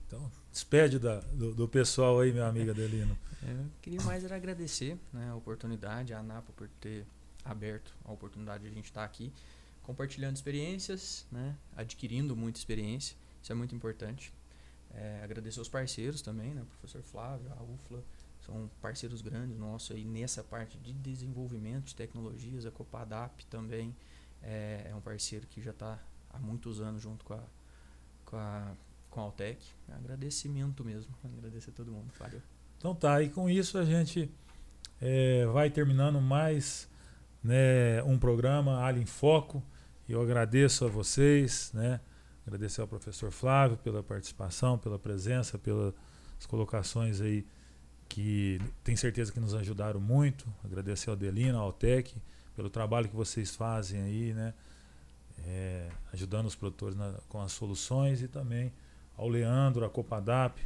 S1: Então, despede do pessoal aí, meu amigo Adelino.
S3: Eu queria mais era agradecer, né, a oportunidade, a ANAPA por ter aberto a oportunidade de a gente estar aqui, compartilhando experiências, né, adquirindo muita experiência, isso é muito importante. Agradecer aos parceiros também, né, o professor Flávio, a UFLA, são parceiros grandes nossos aí nessa parte de desenvolvimento de tecnologias. A Copadap também é um parceiro que já está há muitos anos junto com a Altec. Agradecimento mesmo, agradecer a todo mundo. Valeu.
S1: Então tá, e com isso a gente vai terminando mais, né, um programa Alho em Foco. Eu agradeço a vocês, né? Agradecer ao professor Flávio pela participação, pela presença, pelas colocações aí que tenho certeza que nos ajudaram muito. Agradecer ao Adelino, ao Altec, pelo trabalho que vocês fazem aí, né? Ajudando os produtores com as soluções, e também ao Leandro, a Copadap,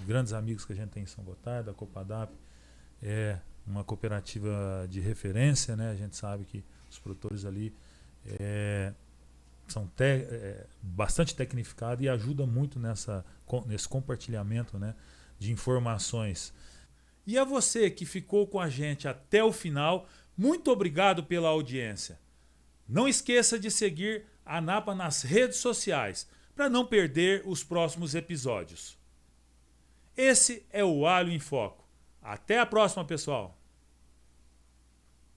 S1: grandes amigos que a gente tem em São Gotardo. A Copadap é uma cooperativa de referência, né? A gente sabe que os produtores ali são bastante tecnificados e ajudam muito nesse compartilhamento, né, de informações. E a você que ficou com a gente até o final, muito obrigado pela audiência. Não esqueça de seguir a ANAPA nas redes sociais para não perder os próximos episódios. Esse é o Alho em Foco. Até a próxima, pessoal!